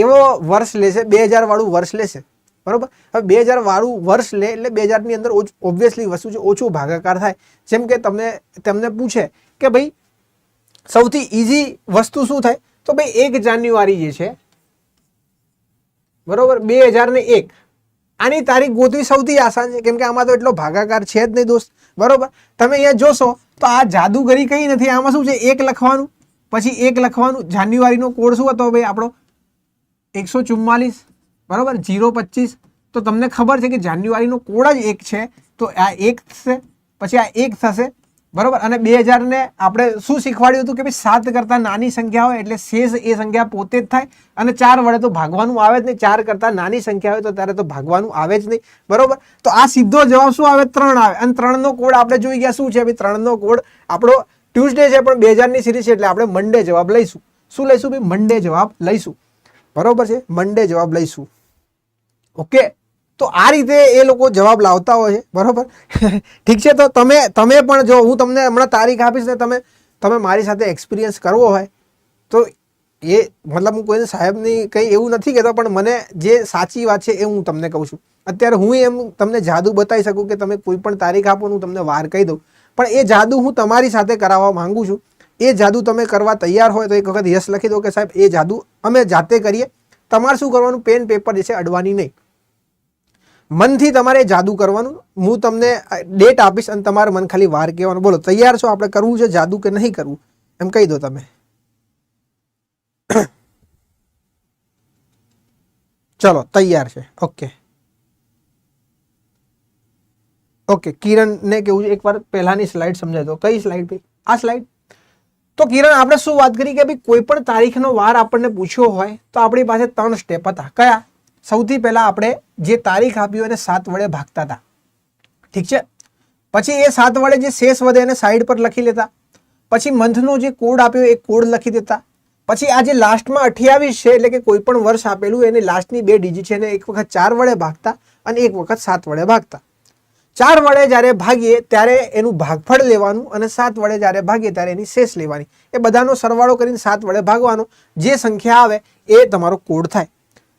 એવો વર્ષ લેશે, 2000 વાળું વર્ષ લેશે. બરોબર, હવે 2000 વાળું વર્ષ લે એટલે 2000 ની અંદર ઓબ્વિયસલી વસ્તુ છે ઓછું ભાગાકાર થાય. જેમ કે તમને પૂછે કે ભાઈ સૌથી ઈઝી વસ્તુ શું થાય? તો ભાઈ 1 જાન્યુઆરી જે છે, બરોબર, 2001 આની તારીખ ગોતવી સૌથી આસાન છે, કેમ કે આમાં તો એટલો ભાગાકાર છે જ નહીં દોસ્ત. બરોબર, તમે અહીંયા જોશો તો આ જાદુગરી કઈ નથી. આમાં શું છે? 1 લખવાનું, પછી 1 લખવાનું. જાન્યુઆરીનો કોડ શું હતો ભાઈ આપણો? 144. બરોબર, 025. તો તમને ખબર છે કે જાન્યુઆરીનો કોડ જ 1 છે, તો આ 1 થશે, પછી આ 1 થશે. બરોબર, અને 2000 ને આપણે શું શીખવાડ્યું હતું કે ભાઈ 7 કરતા નાની સંખ્યા હોય એટલે શેષ એ સંખ્યા પોતે જ થાય અને 4 વડે તો ભાગવાનું આવે જ નહીં. 4 કરતા નાની સંખ્યા હોય તો ત્યારે તો ભાગવાનું આવે જ નહીં. બરોબર, તો આ સીધો જવાબ શું આવે? 3 આવે. અને 3 નો કોડ આપણે જોઈ ગયા શું છે ભાઈ? 3 નો કોડ આપણો ટ્યુઝડે છે, પણ 2000 ની સિરીઝ છે એટલે આપણે મંડે જવાબ લઈશું. શું લઈશું ભાઈ? મંડે જવાબ લઈશું. બરોબર છે, મંડે જવાબ લઈશું. ઓકે, તો આ રીતે એ લોકો જવાબ લાવતા હોય છે. બરોબર, ઠીક છે. તો તમે પણ જો હું તમને હમણાં તારીખ આપીશ ને તમે મારી સાથે એક્સપિરિયન્સ કરવો હોય તો એ મતલબ હું કોઈને સાહેબની કંઈ એવું નથી કહેતો, પણ મને જે સાચી વાત છે એ હું તમને કહું છું. અત્યારે હું એમ તમને જાદુ બતાવી શકું કે તમે કોઈ પણ તારીખ આપો, હું તમને વાર કહી દઉં, પણ એ જાદુ હું તમારી સાથે કરાવવા માંગુ છું. એ જાદુ તમે કરવા તૈયાર હોય તો એક વખત યસ લખી દો કે સાહેબ એ જાદુ અમે જાતે કરીએ. તમારે શું કરવાનું? પેન પેપર જે છે અડવાની નહીં, મનથી તમારે જાદુ કરવાનું. હું તમને ડેટ આપીશ અને તમારે મન ખાલી વાર કહેવાનું. બોલો તૈયાર છો? આપણે કરવું છે જાદુ કે નહીં કરવું એમ કહી દો તમે. ચલો તૈયાર છે. ઓકે, કિરણને કેવું છે એકવાર પહેલાની સ્લાઇડ સમજાય દો. કઈ સ્લાઇડ ભાઈ? આ સ્લાઇડ. તો કિરણ આપણે શું વાત કરી કે ભાઈ કોઈ પણ તારીખનો વાર આપણને પૂછ્યો હોય તો આપણી પાસે 3 સ્ટેપ હતા. કયા? સૌથી પહેલા આપણે જે તારીખ આપી હોય એને 7 વડે ભાગતા હતા. ઠીક છે, પછી એ 7 વડે જે શેષ વધે એને સાઈડ પર લખી લેતા. પછી મંથનો જે કોડ આપ્યો એ કોડ લખી દેતા. પછી આ જે લાસ્ટમાં 28 છે એટલે કે કોઈ પણ વર્ષ આપેલું એની લાસ્ટની 2 ડિજિટ છે એને એક વખત 4 વડે ભાગતા અને એક વખત 7 વડે ભાગતા. 4 વડે જ્યારે ભાગીએ ત્યારે એનું ભાગફળ લેવાનું અને 7 વડે જ્યારે ભાગીએ ત્યારે એની શેષ લેવાની. એ બધાનો સરવાળો કરીને 7 વડે ભાગવાનો. જે સંખ્યા આવે એ તમારો કોડ થાય.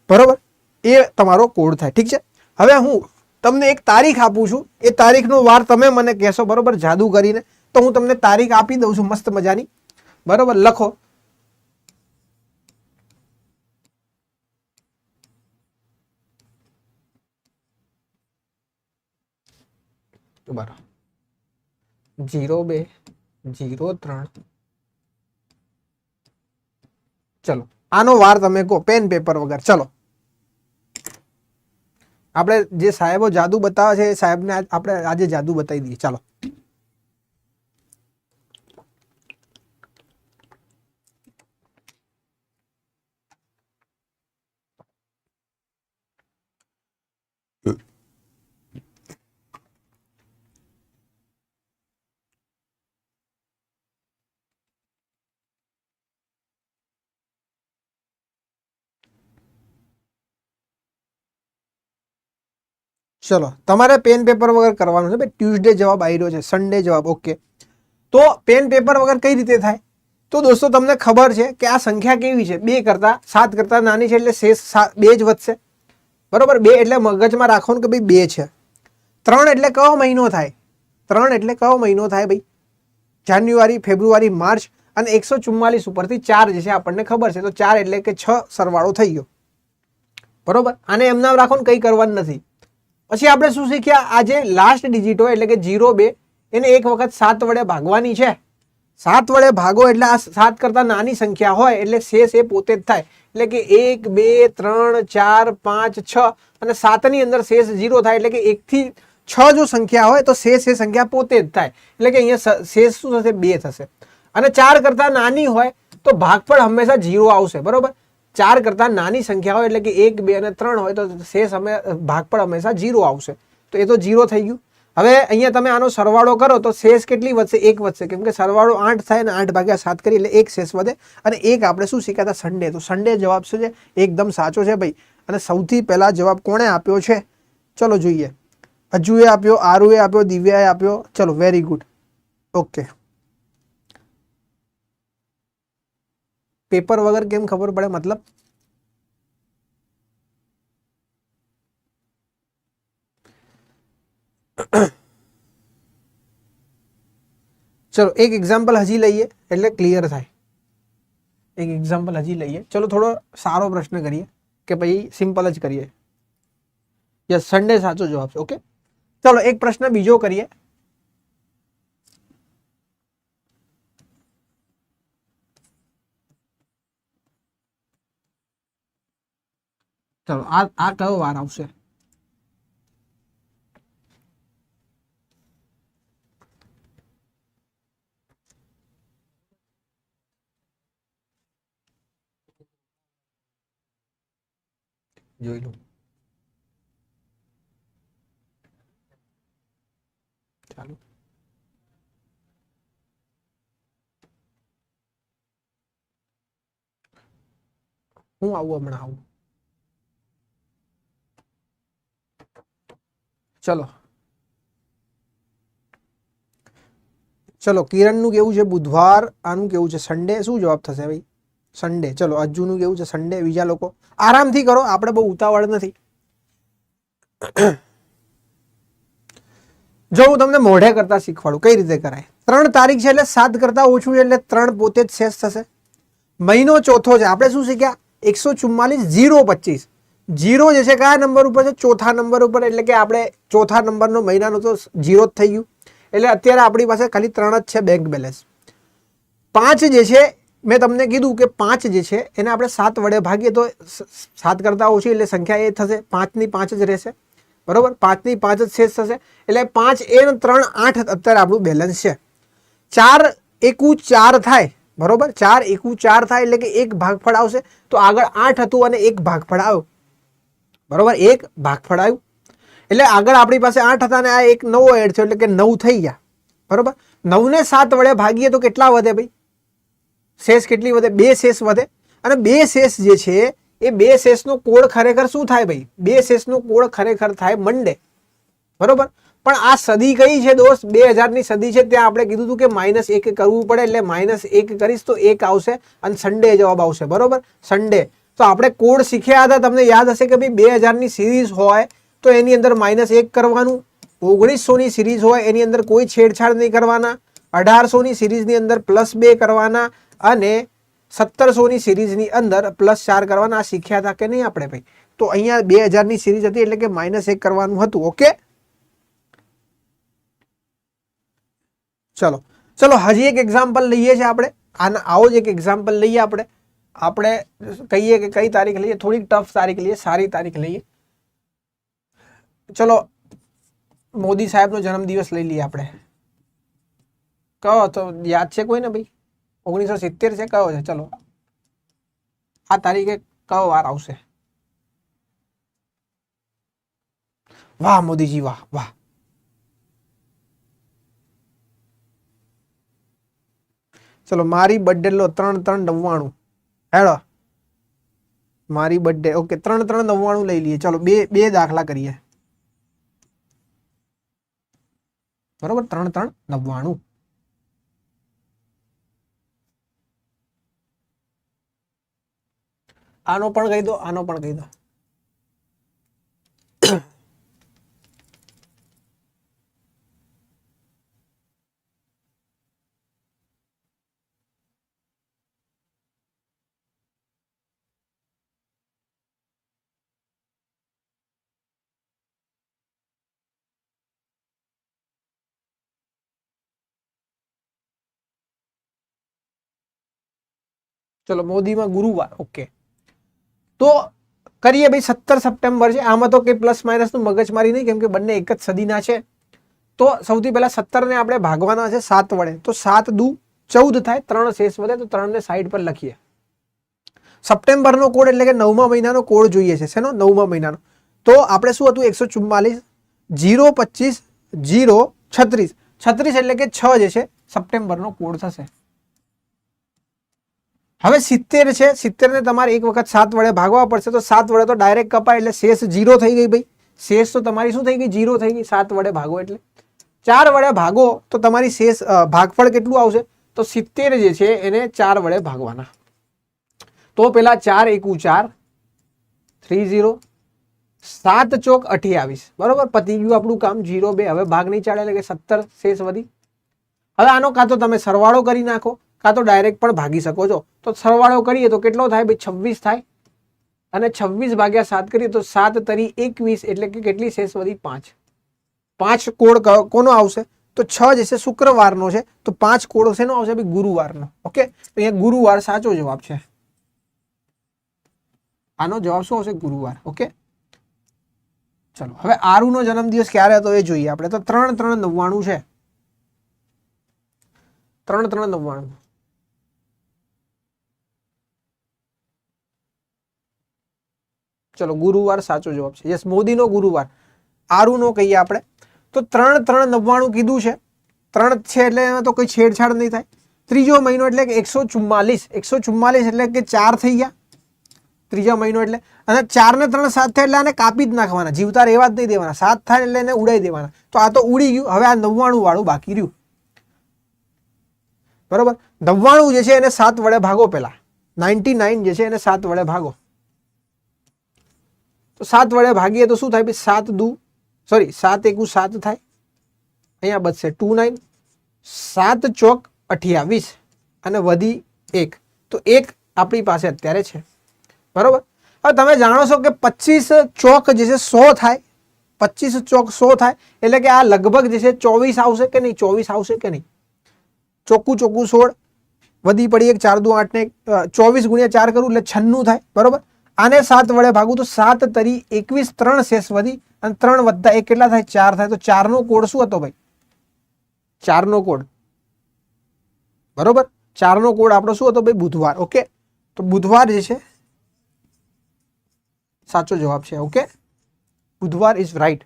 બરોબર, એ તમારો કોડ થાય. ઠીક છે, હવે હું તમને એક તારીખ આપું છું, એ તારીખનો વાર તમે મને કહેશો. બરોબર, જાદુ કરીને. તો હું તમને તારીખ આપી દઉં છું મસ્ત મજાની. બરોબર, લખો. બરાબર 0 2 0 3 ચલો આનો વાર તમે કહો પેન પેપર વગર. ચલો આપણે જે સાહેબો જાદુ બતાવે છે એ સાહેબને આપણે આજે જાદુ બતાવી દઈએ. ચાલો ચલો તમારે પેન પેપર વગર કરવાનું છે ભાઈ. ટ્યુઝડે જવાબ આવી રહ્યો છે, સન્ડે જવાબ. ઓકે, તો પેન પેપર વગર કઈ રીતે થાય? તો દોસ્તો તમને ખબર છે કે આ સંખ્યા કેવી છે? 2 કરતા 7 કરતા નાની છે એટલે શેષ 2 જ વધશે. બરોબર, 2 એટલે મગજમાં રાખવાનું કે ભાઈ 2 છે. 3 એટલે કયો મહિનો થાય? 3 એટલે કયો મહિનો થાય ભાઈ? જાન્યુઆરી, ફેબ્રુઆરી, માર્ચ. અને 144 ઉપરથી 4 જે છે આપણને ખબર છે, તો 4 એટલે કે 6 સરવાળો થઈ ગયો. બરોબર, આને એમના રાખો ને કંઈ કરવાનું નથી. પછી આપણે શું શીખ્યા? આ જે લાસ્ટ ડિજિટ હોય એટલે કે 0 2 એને એક વખત 7 વડે ભાગવાની છે. 7 વડે ભાગો એટલે આ 7 કરતા નાની સંખ્યા હોય એટલે શેષ એ પોતે જ થાય. એટલે કે 1 2 3 4 5 6 અને 7 ની અંદર શેષ 0 થાય. એટલે કે 1 થી 6 જો સંખ્યા હોય તો શેષ એ સંખ્યા પોતે જ થાય. એટલે કે અહીંયા શેષ શું થશે? 2 થશે. અને 4 કરતા નાની હોય તો ભાગફળ હંમેશા 0 આવશે. બરોબર, 4 કરતા નાની સંખ્યા હોય એટલે કે 1 2 અને 3 હોય તો શેષ ભાગફળ હંમેશા 0 આવશે. તો એ તો 0 થઈ ગયું. હવે અહીંયા તમે આનો સરવાળો કરો તો શેષ કેટલી વધશે? 1 વધશે, કેમ કે સરવાળો 8 થાય ને 8 ભાગ્યા 7 કરી એટલે 1 શેષ વધે. અને એક આપણે શું શીખ્યા હતા? સન્ડે. તો સન્ડે જવાબ શું છે? એકદમ સાચો છે ભાઈ. અને સૌથી પહેલા જવાબ કોણે આપ્યો છે? ચલો જોઈએ. અજુએ આપ્યો, આરુએ આપ્યો, દિવ્યાએ આપ્યો. ચલો, વેરી ગુડ. ઓકે, પેપર વગર કેમ ખબર પડે? મતલબ ચલો એક એક્ઝામ્પલ હજી લઈએ એટલે ક્લિયર થાય. એક એક્ઝામ્પલ હજી લઈએ. ચલો થોડો સારો પ્રશ્ન કરીએ કે ભાઈ સિમ્પલ જ કરીએ. યસ, સન્ડે સાચો જવાબ છે. ઓકે, ચલો એક પ્રશ્ન બીજો કરીએ. ચલો આ કયો વાર આવશે? જોઈ લો. ચાલો હું આવું હમણાં આવું. ચલો ચલો કિરણનું કેવું છે? બુધવાર. આનું કેવું છે? સન્ડે. શું જવાબ થશે ભાઈ? સન્ડે. ચલો અજ્જુનું કેવું છે? સન્ડે. બીજા લોકો આરામથી કરો, આપણે બહુ ઉતાવળ નથી. જો હું તમને મોઢે કરતા શીખવાડું કઈ રીતે કરાય. 3 તારીખ છે એટલે 7 કરતા ઓછું છે એટલે 3 પોતે જ શેષ થશે. મહિનો ચોથો છે, આપણે શું શીખ્યા? 144 0 25. 0 જે છે કયા નંબર ઉપર છે? ચોથા નંબર ઉપર. એટલે કે આપણે ચોથા નંબરનો મહિનાનો તો 0 જ થઈ ગયું. એટલે અત્યારે આપણી પાસે ખાલી 3 જ છે બેંક બેલેન્સ. 5 જે છે મેં તમને કીધું કે 5 જે છે એને આપણે 7 વડે ભાગીએ તો 7 કરતા ઓછી એટલે સંખ્યા એ થશે. 5 ની 5 જ રહેશે. બરોબર, 5 ની 5 જ શેષ થશે. એટલે 5 એ 3 8 અત્યારે આપણું બેલેન્સ છે. 4 એકુ 4 થાય. બરોબર, 4 એકુ 4 થાય એટલે કે એક ભાગફળ આવશે. તો આગળ 8 હતું અને એક ભાગફળ આવ્યો. બરોબર, એક ભાગફળ આવ્યું એટલે આગળ આપણી પાસે 8 હતા અને આ એક નવો એડ થયો એટલે કે 9 થઈ ગયા. બરોબર, 9 ને 7 વડે ભાગીએ તો કેટલા વધે ભાઈ? શેષ કેટલી વધે? 2 શેષ વધે. અને 2 શેષ જે છે એ 2 શેષનો કોડ ખરેખર શું થાય ભાઈ? 2 શેષનો કોડ ખરેખર થાય મંડે. બરોબર, પણ આ સદી કઈ છે દોસ્ત? 2000 ની સદી છે. ત્યાં આપણે કીધું હતું કે -1 કરવું પડે એટલે -1 કરીશ તો 1 આવશે અને સન્ડે જવાબ આવશે. બરોબર, સન્ડે. તો આપણે કોડ શીખ્યા હતા, તમને યાદ હશે કે ભાઈ 2000 ની સિરીઝ હોય તો એની અંદર -1 કરવાનું. 1900 ની સિરીઝ હોય એની અંદર કોઈ છેડછાડ નહીં કરવાના. 1800 ની સિરીઝની અંદર +2 કરવાના અને 1700 ની સિરીઝની અંદર +4 કરવાના. આ શીખ્યા હતા કે નહીં આપણે ભાઈ? તો અહીંયા 2000 ની સિરીઝ હતી એટલે કે -1 કરવાનું હતું. ઓકે, ચલો ચલો હજી એક એક્ઝામ્પલ લઈએ છીએ આપણે, આના આવો જ એક એક્ઝામ્પલ લઈએ આપણે કહીએ કે કઈ તારીખ લઈએ, થોડીક ટફ તારીખ લઈએ, સારી તારીખ લઈએ. ચલો મોદી સાહેબનો જન્મદિવસ લઈ લઈએ આપણે. કયો તો યાદ છે કોઈને ભાઈ? 1970 છે, કયો છે? ચલો આ તારીખે કયો વાર આવશે? વાહ મોદીજી, વાહ વાહ. ચલો મારી બર્થડે લો 3/3/99. હેડો મારી બર્થડે. ઓકે 3/3/99 લઈ લઈએ. ચલો બે દાખલા કરીએ. બરોબર, 3/3/99. આનો પણ કહી દો, આનો પણ કહી દો. ચલો મોદીમાં ગુરુવાર. ઓકે તો કરીએ ભાઈ. 17 સપ્ટેમ્બર છે. આમાં તો કઈ પ્લસ માઇનસ નું મગજમારી નહીં, કેમ કે બંને એક જ સદીના છે. તો સૌથી પહેલા 17 ને આપણે ભાગવાના છે 7 વડે. તો 7 દુ 14 થાય, 3 શેષ વધે તો 3 ને સાઈડ પર લખીએ. સપ્ટેમ્બરનો કોડ એટલે કે 9મા મહિનાનો કોડ જોઈએ છે. શેનો? 9મા મહિનાનો. તો આપણે શું હતું? 144 025 036. 36 એટલે કે 6 જે છે સપ્ટેમ્બરનો કોડ થશે. હવે 70 છે. 70 ને તમારે એક વખત 7 વડે ભાગવા પડશે. તો 7 વડે તો ડાયરેક્ટ કપાય એટલે શેષ 0 થઈ ગઈ ભાઈ. શેષ તો તમારી શું થઈ ગઈ? 0 થઈ ગઈ. 7 વડે ભાગો એટલે 4 વડે ભાગો તો તમારી શેષ ભાગફળ કેટલું આવશે? તો 70 જે છે એને 4 વડે ભાગવાના. તો પેલા 4 એકુ 4 30, 7 ચોક 28. બરોબર, પતી ગયું આપણું કામ. 0 2 હવે ભાગ નહીં ચાલે એટલે કે 17 શેષ વધી. હવે આનો કાં તો તમે સરવાળો કરી નાખો, કાં તો ડાયરેક્ટ પણ ભાગી શકો છો. તો સરવાળો કરીએ તો કેટલો થાય ભાઈ? 26 થાય. અને 26 ભાગ્યા 7 કરીએ તો 7 તરી 21 એટલે કે કેટલી શેષ વધી? 5. 5 કોડ કોનો આવશે? તો 6 જે છે શુક્રવારનો છે. તો 5 કોડ શેનો આવશે ભાઈ? ગુરુવારનો. ઓકે, તો અહીંયા ગુરુવાર સાચો જવાબ છે. આનો જવાબ શું આવશે? ગુરુવાર. ઓકે ચલો હવે આરુ નો જન્મદિવસ ક્યારે હતો એ જોઈએ આપણે. તો 3/3/99 છે. 3/3/99. ચલો ગુરુવાર સાચો જવાબ છે. યસ, મોદીનો ગુરુવાર. આરુ નો કહીએ આપણે. તો 3/3/99 કીધું છે. 3 છે એટલે એમાં તો કોઈ છેડછાડ નહીં થાય. ત્રીજો મહિનો એટલે કે 144. 144 એટલે કે 4 થઈ ગયા ત્રીજા મહિનો એટલે. અને 4 ને 3 7 થાય એટલે આને કાપી જ નાખવાના, જીવતા રહેવા જ નહીં દેવાના. 7 થાય એટલે એને ઉડાઈ દેવાના. તો આ તો ઉડી ગયું. હવે આ 99 વાળું બાકી રહ્યું. બરોબર, 99 જે છે એને 7 વડે ભાગો. પેલા 99 જે છે એને 7 વડે ભાગો. તો 7 વડે ભાગીએ તો શું થાય? 7 દુ 7 એકુ 7 થાય. અહીંયા બચશે 29. 7 ચોક 28 અને વધી 1. તો 1 આપણી પાસે અત્યારે છે. બરોબર, હવે તમે જાણો છો કે 25 ચોક જે છે 100 થાય. 25 ચોક 100 થાય એટલે કે આ લગભગ જે છે 24 આવશે કે નહીં? 24 આવશે કે નહીં? ચોખ્ખું 16 વધી પડી 1 4 દુ 8 ને 24 ગુણ્યા 4 કરું એટલે 96 થાય. બરોબર, આને 7 વડે ભાગું તો 7 તરી 21 3 શેષ વધી અને 3 વત્તા 1 કેટલા થાય? 4 થાય. તો 4 નો કોડ શું હતો ભાઈ? 4 નો કોડ. બરોબર, 4 નો કોડ આપણો શું હતો ભાઈ? બુધવાર. ઓકે, તો બુધવાર જે છે સાચો જવાબ છે. ઓકે, બુધવાર ઇઝ રાઈટ.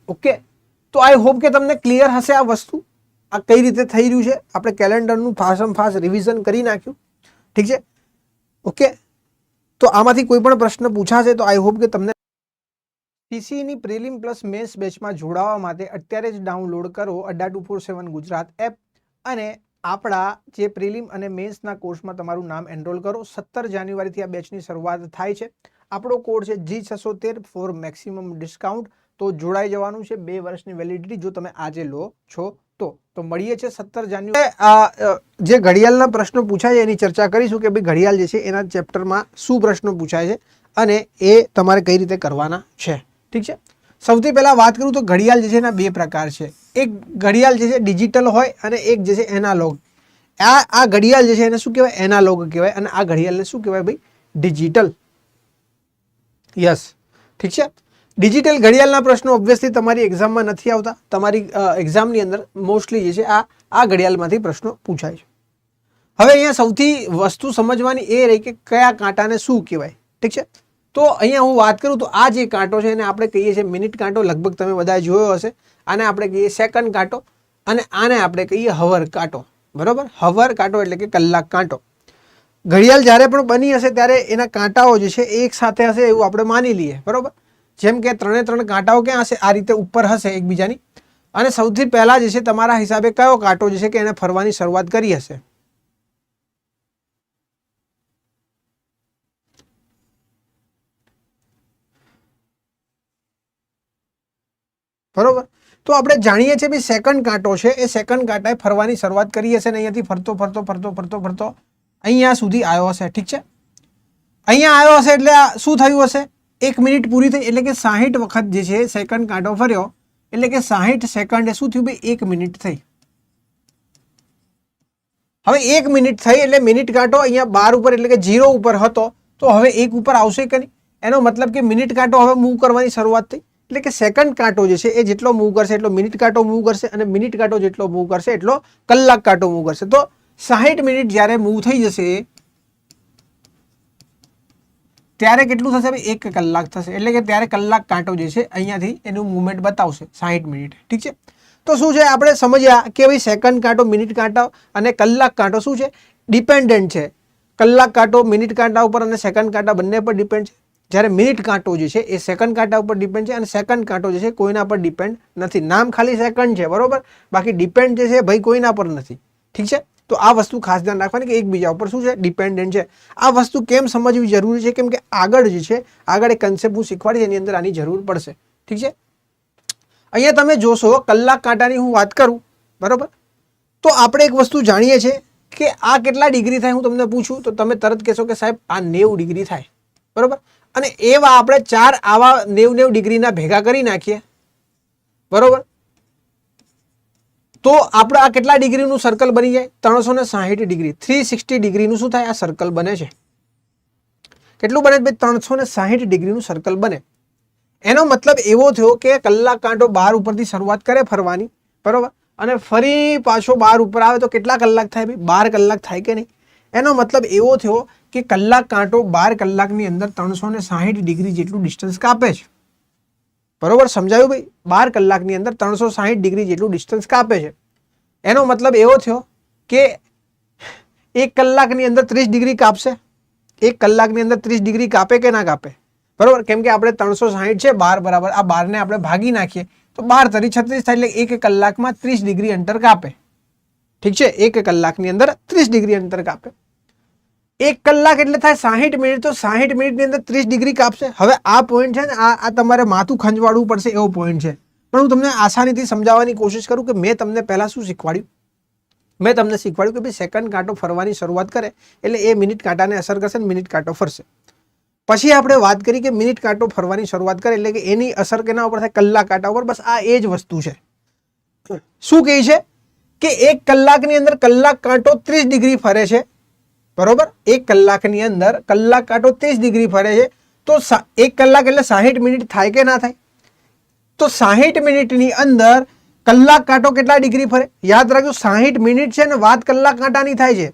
ઓકે, તો આઈ હોપ કે તમને ક્લિયર હશે આ વસ્તુ, આ કઈ રીતે થઈ રહ્યું છે. આપણે કેલેન્ડરનું ફાસ્ટ રિવિઝન કરી નાખ્યું. ઠીક છે. ઓકે, તો આમાંથી કોઈ પણ પ્રશ્ન પૂછાશે તો આઈ હોપ કે તમને સીસીની પ્રિલિમ પ્લસ મેન્સ બેચમાં જોડાવા માટે અત્યારે જ ડાઉનલોડ કરો અડ્ડા 247 ગુજરાત એપ અને આપણા જે પ્રિલિમ અને મેન્સના કોર્સમાં તમારું નામ એનરોલ કરો. 17 જાન્યુઆરીથી આ બેચની શરૂઆત થાય છે. આપણો કોડ છે G613 ફોર મેક્સિમમ ડિસ્કાઉન્ટ. તો જોડાઈ જવાનું છે. 2 વર્ષની વેલિડિટી જો તમે આજે લો છો તો મળીએ છે 17 જાન્યુઆરી. જે ઘડિયાળના પ્રશ્નો પૂછાય છે એની ચર્ચા કરીશું કે ભાઈ ઘડિયાળ જે છે એના ચેપ્ટરમાં શું પ્રશ્નો પૂછાય છે અને એ તમારે કઈ રીતે કરવાના છે. ઠીક છે. સૌથી પહેલા વાત કરું તો ઘડિયાળ જે છે એના બે પ્રકાર છે. એક ઘડિયાળ જે છે ડિજિટલ હોય અને એક જે છે એનાલોગ. આ ઘડિયાળ જે છે એને શું કહેવાય? એનાલોગ કહેવાય. અને આ ઘડિયાળને શું કહેવાય ભાઈ? ડિજિટલ. યસ, ઠીક છે. ડિજિટલ ઘડિયાળના પ્રશ્નો ઓબ્વિયસલી તમારી એક્ઝામમાં નથી આવતા. તમારી એક્ઝામની અંદર મોસ્ટલી જે છે આ ઘડિયાળમાંથી પ્રશ્નો પૂછાય છે. હવે અહીંયા સૌથી વસ્તુ સમજવાની એ રહી કે કયા કાંટાને શું કહેવાય. ઠીક છે. તો અહીંયા હું વાત કરું તો આ જે કાંટો છે એને આપણે કહીએ છીએ મિનિટ કાંટો. લગભગ તમે બધા જોયો હશે. આને આપણે કહીએ સેકન્ડ કાંટો અને આને આપણે કહીએ હવર કાંટો. બરોબર? હવર કાંટો એટલે કે કલાક કાંટો. ઘડિયાળ જ્યારે પણ બની હશે ત્યારે એના કાંટાઓ જે છે એક સાથે હશે એવું આપણે માની લઈએ. બરોબર? જેમ કે ત્રણે ત્રણ કાંટાઓ ક્યાં હશે? આ રીતે ઉપર હશે એકબીજાની. અને સૌથી પહેલા જે છે તમારા હિસાબે કયો કાંટો જે છે કે એને ફરવાની શરૂઆત કરી હશે? બરોબર? તો આપણે જાણીએ છીએ કે સેકન્ડ કાંટો છે એ સેકન્ડ કાંટાએ ફરવાની શરૂઆત કરી હશે ને અહીંયાથી ફરતો ફરતો ફરતો ફરતો ફરતો અહીંયા સુધી આવ્યો હશે. ઠીક છે. અહીંયા આવ્યો હશે એટલે શું થયું હશે? 1 મિનિટ પૂરી થઈ એટલે કે 60 વખત જે છે સેકન્ડ કાંટો ફર્યો એટલે કે 60 સેકન્ડ શું થયું ભાઈ? 1 મિનિટ થઈ. હવે 1 મિનિટ થઈ એટલે મિનિટ કાંટો અહીંયા 12 ઉપર એટલે કે 0 ઉપર હતો તો હવે 1 ઉપર આવશે કે નહીં? એનો મતલબ કે મિનિટ કાંટો હવે મૂવ કરવાની શરૂઆત થઈ. એટલે કે સેકન્ડ કાંટો જે છે એ જેટલો મૂવ કરશે એટલો મિનિટ કાંટો મૂવ કરશે અને મિનિટ કાંટો જેટલો મૂવ કરશે એટલો કલાક કાંટો મૂવ કરશે. તો 60 મિનિટ જ્યારે મૂવ થઈ જશે ત્યારે કેટલું થશે ભાઈ? 1 કલાક થશે. એટલે કે ત્યારે કલાક કાંટો જે છે અહીંયાથી એનું મૂવમેન્ટ બતાવશે 60 મિનિટ. ઠીક છે. તો શું છે આપણે સમજ્યા કે ભાઈ સેકન્ડ કાંટો, મિનિટ કાંટો અને કલાક કાંટો શું છે? ડિપેન્ડન્ટ છે. કલાક કાંટો મિનિટ કાંટા ઉપર અને સેકન્ડ કાંટા બંને પર ડિપેન્ડ છે. જ્યારે મિનિટ કાંટો જે છે એ સેકન્ડ કાંટા ઉપર ડિપેન્ડ છે અને સેકન્ડ કાંટો જે છે કોઈના પર ડિપેન્ડ નથી. નામ ખાલી સેકન્ડ છે. બરોબર? બાકી ડિપેન્ડ જે છે ભાઈ કોઈના પર નથી. ઠીક છે. તો આ વસ્તુ ખાસ ધ્યાન રાખવાની કે એકબીજા ઉપર શું છે? ડિપેન્ડન્ટ છે. આ વસ્તુ કેમ સમજવી જરૂરી છે? કેમ કે આગળ જે છે આગળ એક કન્સેપ્ટ હું શીખવાડીશ એની અંદર આની જરૂર પડશે. ઠીક છે. અહીંયા તમે જોશો કલાક કાંટાની હું વાત કરું. બરોબર? તો આપણે એક વસ્તુ જાણીએ છીએ કે આ કેટલા ડિગ્રી થાય હું તમને પૂછું તો તમે તરત કહેશો કે સાહેબ આ 90 ડિગ્રી થાય. બરોબર? અને એવા આપણે 4 આવા 90 ડિગ્રીના ભેગા કરી નાખીએ. બરોબર? તો આપણે આ કેટલા ડિગ્રીનું સર્કલ બની જાય? 360 ડિગ્રી, 360 ડિગ્રીનું શું થાય? આ સર્કલ બને છે. કેટલું બને ભાઈ? 360 ડિગ્રીનું સર્કલ બને. એનો મતલબ એવો થયો કે કલાક કાંટો 12 ઉપરથી શરૂઆત કરે ફરવાની. બરોબર? અને ફરી પાછો 12 ઉપર આવે તો કેટલા કલાક થાય ભાઈ? 12 કલાક થાય કે નહીં? એનો મતલબ એવો થયો કે કલાક કાંટો 12 કલાકની અંદર 360 ડિગ્રી જેટલું ડિસ્ટન્સ કાપે છે. બરોબર? સમજાયું ભાઈ? 12 કલાકની અંદર 360 ડિગ્રી જેટલું ડિસ્ટન્સ કાપે છે. એનો મતલબ એવો થયો કે 1 કલાકની અંદર 30 ડિગ્રી કાપશે. 1 કલાકની અંદર 30 ડિગ્રી કાપે કે ના કાપે? બરોબર? કેમ કે આપણે 360 છે 12 બરાબર આ 12 ને આપણે ભાગી નાખીએ તો 12 તરી 36 થાય એટલે 1 કલાકમાં 30 ડિગ્રી અંતર કાપે. ઠીક છે. 1 કલાકની અંદર 30 ડિગ્રી અંતર કાપે. 1 કલાક એટલે થાય 60 મિનિટ તો 60 મિનિટની અંદર 30 ડિગ્રી કાપશે. હવે આ પોઈન્ટ છે ને આ તમારે માથું ખંજવાળવું પડશે એવો પોઈન્ટ છે. પણ હું તમને આસાનીથી સમજાવવાની કોશિશ કરું કે મેં તમને પહેલા શું શીખવાડ્યું? મેં તમને શીખવાડ્યું કે ભાઈ સેકન્ડ કાંટો ફરવાની શરૂઆત કરે એટલે એ મિનિટ કાંટાને અસર કરશે ને મિનિટ કાંટો ફરશે. પછી આપણે વાત કરી કે મિનિટ કાંટો ફરવાની શરૂઆત કરે એટલે કે એની અસર કેના ઉપર થાય? કલાક કાંટા ઉપર. બસ આ એ જ વસ્તુ છે. શું કહે છે કે 1 કલાકની અંદર કલાક કાંટો 30 ડિગ્રી ફરે છે. બરોબર? 1 કલાકની અંદર કલાક કાંટો 30 ડિગ્રી ફરે છે તો 1 કલાક એટલે 60 મિનિટ થાય કે ના થાય? તો 60 મિનિટની અંદર કલાક કાંટો કેટલા ડિગ્રી ફરે? યાદ રાખજો 60 મિનિટ છે ને વાત કલાક કાંટાની થાય છે.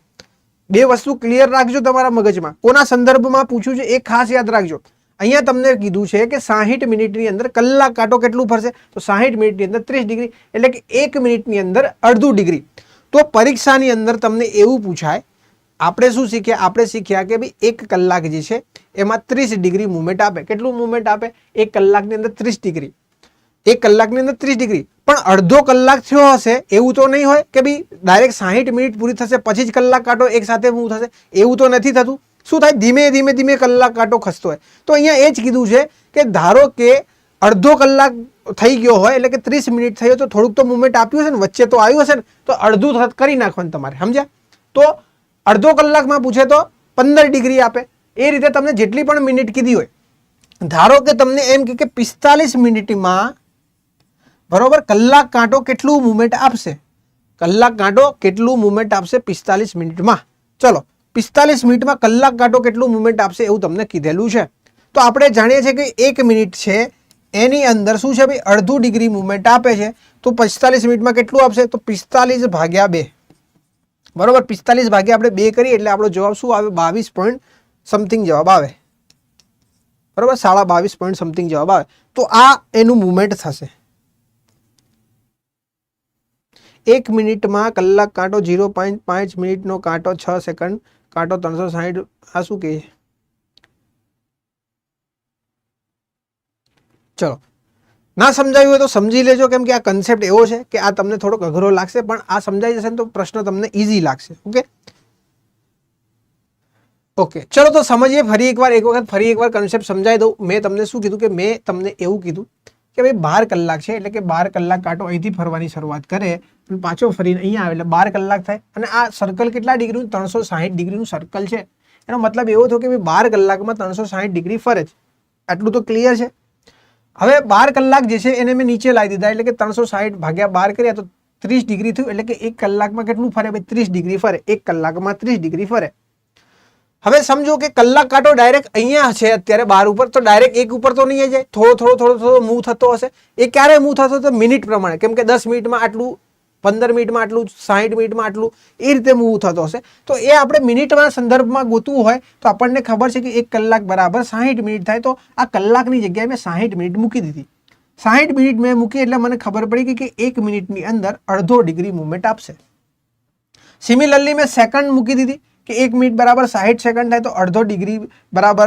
બે વસ્તુ ક્લિયર રાખજો તમારા મગજમાં. કોના સંદર્ભમાં પૂછ્યું છે એ ખાસ યાદ રાખજો. અહીંયા તમને કીધું છે કે 60 મિનિટની અંદર કલાક કાંટો કેટલું ફરશે? તો 60 મિનિટની અંદર 30 ડિગ્રી એટલે કે 1 મિનિટની અંદર અડધું ડિગ્રી. તો પરીક્ષાની અંદર તમને એવું પૂછાય. આપણે શું શીખ્યા? આપણે શીખ્યા કે ભાઈ 1 કલાક જે છે એમાં 30 ડિગ્રી મુવમેન્ટ આપે. કેટલું મુવમેન્ટ આપે? 1 કલાકની અંદર 30 ડિગ્રી. 1 કલાકની અંદર 30 ડિગ્રી. પણ અડધો કલાક થયો હશે એવું તો નહીં હોય કે ભાઈ ડાયરેક્ટ 60 મિનિટ પૂરી થશે પછી જ કલાક કાંટો એક સાથે મૂવ થશે. એવું તો નથી થતું. શું થાય? ધીમે ધીમે ધીમે કલાક કાંટો ખસતો હોય. તો અહીંયા એ જ કીધું છે કે ધારો કે અડધો કલાક થઈ ગયો હોય એટલે કે 30 મિનિટ થઈ હોય તો થોડુંક તો મુવમેન્ટ આપ્યું હશે ને, વચ્ચે તો આવ્યું હશે ને, તો અડધું કરી નાખવાનું તમારે. સમજ્યા? તો અડધો કલાકમાં પૂછે તો 15 ડિગ્રી આપે. એ રીતે તમને જેટલી પણ મિનિટ કીધી હોય ધારો કે તમને એમ કે 45 મિનિટમાં બરોબર કલાક કાંટો કેટલું મુવમેન્ટ આપશે, કલાક કાંટો કેટલું મુવમેન્ટ આપશે 45 મિનિટમાં. ચલો 45 મિનિટમાં કલાક કાંટો કેટલું મુવમેન્ટ આપશે એવું તમને કીધેલું છે. તો આપણે જાણીએ છીએ કે 1 મિનિટ છે એની અંદર શું છે ભાઈ અડધું ડિગ્રી મુવમેન્ટ આપે છે. તો 45 મિનિટમાં કેટલું આપશે તો 45 ભાગ્યા 2 બરોબર. 45 ભાગ્યા આપણે 2 કરીએ એટલે આપણો જવાબ શું આવે 22 પોઈન્ટ સમથિંગ જવાબ આવે બરોબર. 22.5 પોઈન્ટ સમથિંગ જવાબ આવે. તો આ એનું મુવમેન્ટ થશે. 1 મિનિટમાં કલાક કાંટો 0.5 મિનિટનો કાંટો 6 સેકન્ડ કાંટો 360. આ શું કહે ચલો ના સમજાયું હોય તો સમજી લેજો, કેમ કે આ કન્સેપ્ટ એવો છે કે આ તમને થોડોક અઘરો લાગશે પણ આ સમજાઈ જશે ને તો પ્રશ્ન તમને ઈઝી લાગશે. ઓકે ચલો તો સમજીએ ફરી એકવાર કન્સેપ્ટ સમજાવી દઉં. મેં તમને શું કીધું કે મેં તમને એવું કીધું કે ભાઈ 12 કલાક છે એટલે કે 12 કલાક કાંટો અહીંથી ફરવાની શરૂઆત કરે અને પાછો ફરીને અહીંયા આવે એટલે 12 કલાક થાય. અને આ સર્કલ કેટલા ડિગ્રીનું 360 ડિગ્રીનું સર્કલ છે. એનો મતલબ એવો થયો કે ભાઈ 12 કલાકમાં 360 ડિગ્રી ફરે છે. આટલું તો ક્લિયર છે. હવે 12 કલાક જે છે એને મેં નીચે લાવી દીધા એટલે કે 360 ભાગ્યા 12 કર્યા તો 30 ડિગ્રી થયું. એટલે કે 1 કલાકમાં કેટલું ફરે ભાઈ 30 ડિગ્રી ફરે. 1 કલાકમાં 30 ડિગ્રી ફરે. હવે સમજો કે કલાક કાંટો ડાયરેક્ટ અહીંયા છે અત્યારે 12 ઉપર, તો ડાયરેક્ટ 1 ઉપર તો નહીં જાય, થોડો મૂવ થતો હશે. એ ક્યારે મૂવ થતો તો મિનિટ પ્રમાણે, કેમ કે 10 મિનિટમાં આટલું, 15 મિનિટમાં આટલું, 60 મિનિટમાં આટલું, એ રીતે મૂવ થતો હશે. તો એ આપણે મિનિટના સંદર્ભમાં ગોતવું હોય તો આપણને ખબર છે કે 1 કલાક બરાબર 60 મિનિટ થાય. તો આ કલાકની જગ્યાએ મેં 60 મિનિટ મૂકી દીધી. 60 મિનિટ મેં મૂકી એટલે મને ખબર પડી કે 1 મિનિટની અંદર અડધો ડિગ્રી મૂવમેન્ટ આપશે. સિમિલરલી મેં સેકન્ડ મૂકી દીધી કે 1 મિનિટ બરાબર 60 સેકન્ડ થાય તો અડધો ડિગ્રી બરાબર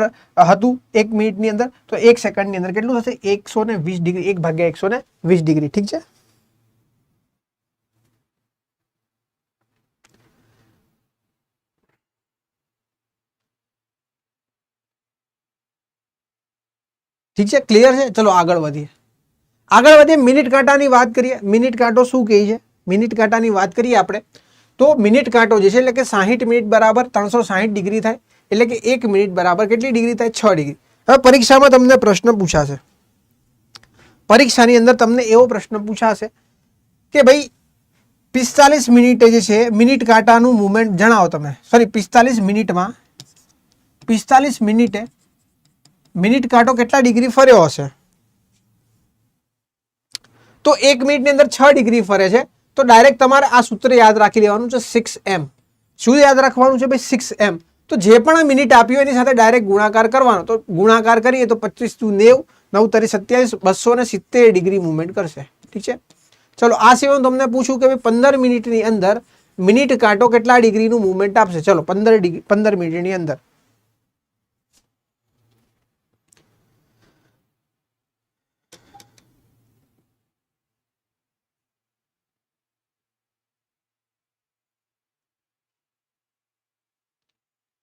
હતું 1 મિનિટની અંદર. તો 1 સેકન્ડની અંદર કેટલું થશે 120 ડિગ્રી. 1 ભાગ્યા 120 ડિગ્રી. ઠીક છે. ઠીક છે, ક્લિયર છે. ચલો આગળ વધીએ. મિનિટ કાંટાની વાત કરીએ. મિનિટ કાંટો શું કહે છે, મિનિટ કાંટાની વાત કરીએ આપણે તો મિનિટ કાંટો જે છે એટલે કે 60 મિનિટ બરાબર 360 ડિગ્રી થાય. એટલે કે 1 મિનિટ બરાબર કેટલી ડિગ્રી થાય 6 ડિગ્રી. હવે પરીક્ષામાં તમને પ્રશ્ન પૂછાશે, પરીક્ષાની અંદર તમને એવો પ્રશ્ન પૂછાશે કે ભાઈ 45 મિનિટે જે છે મિનિટ કાંટાનું મુવમેન્ટ જણાવો તમે. સોરી 45 મિનિટે મિનિટ કાંટો કેટલા ડિગ્રી ફર્યો હશે. તો 1 મિનિટની અંદર 6 ડિગ્રી ફરે છે. તો ડાયરેક્ટ તમારે આ સૂત્ર યાદ રાખી લેવાનું છે 6m. શું યાદ રાખવાનું છે ભાઈ 6m. તો જે પણ મિનિટ આપ્યો એની સાથે ડાયરેક્ટ ગુણાકાર કરવાનો. તો ગુણાકાર કરીએ તો 25 × 90, 9 × 27, 270 ડિગ્રી મુવમેન્ટ કરશે. ઠીક છે. ચલો આ સિવાય તમને પૂછું કે ભાઈ 15 મિનિટની અંદર મિનિટ કાંટો કેટલા ડિગ્રીનું મુવમેન્ટ આપશે. ચલો 15 મિનિટની અંદર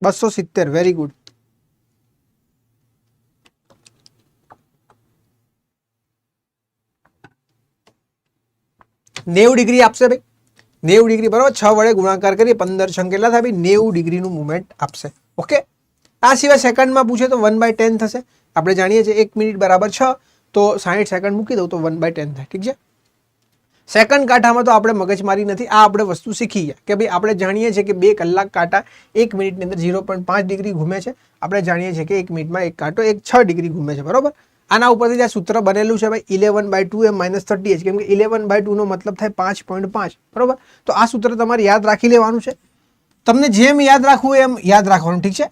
$270. Very good. નેવું ડિગ્રી આપશે ભાઈ. 90 ડિગ્રી બરાબર. 6 વડે ગુણાકાર કરીએ 15 છંગ કેટલા થાય ભાઈ 90 ડિગ્રીનું મુવમેન્ટ આપશે. ઓકે. આ સિવાય સેકન્ડમાં પૂછે તો 1/10 થશે. આપણે જાણીએ છીએ 1 મિનિટ બરાબર 6, તો 60 સેકન્ડ મૂકી દઉં તો 1/10 થાય. ઠીક છે. સેકન્ડ કાંટામાં તો આપણે મગજમારી નથી. આ આપણે વસ્તુ શીખી ગયા કે ભાઈ આપણે જાણીએ છીએ કે 2 કલાક કાંટા 1 મિનિટની અંદર 0.5 ડિગ્રી ઘૂમે છે. આપણે જાણીએ છીએ કે 1 મિનિટમાં એક કાંટો 6 ડિગ્રી ઘૂમે છે. બરોબર. આના ઉપરથી જે સૂત્ર બનેલું છે ભાઈ 11/2m - 30h, કેમ કે 11/2 નો મતલબ થાય 5.5. બરોબર. તો આ સૂત્ર તમારે યાદ રાખી લેવાનું છે. તમને જેમ યાદ રાખવું એમ યાદ રાખવાનું. ઠીક છે.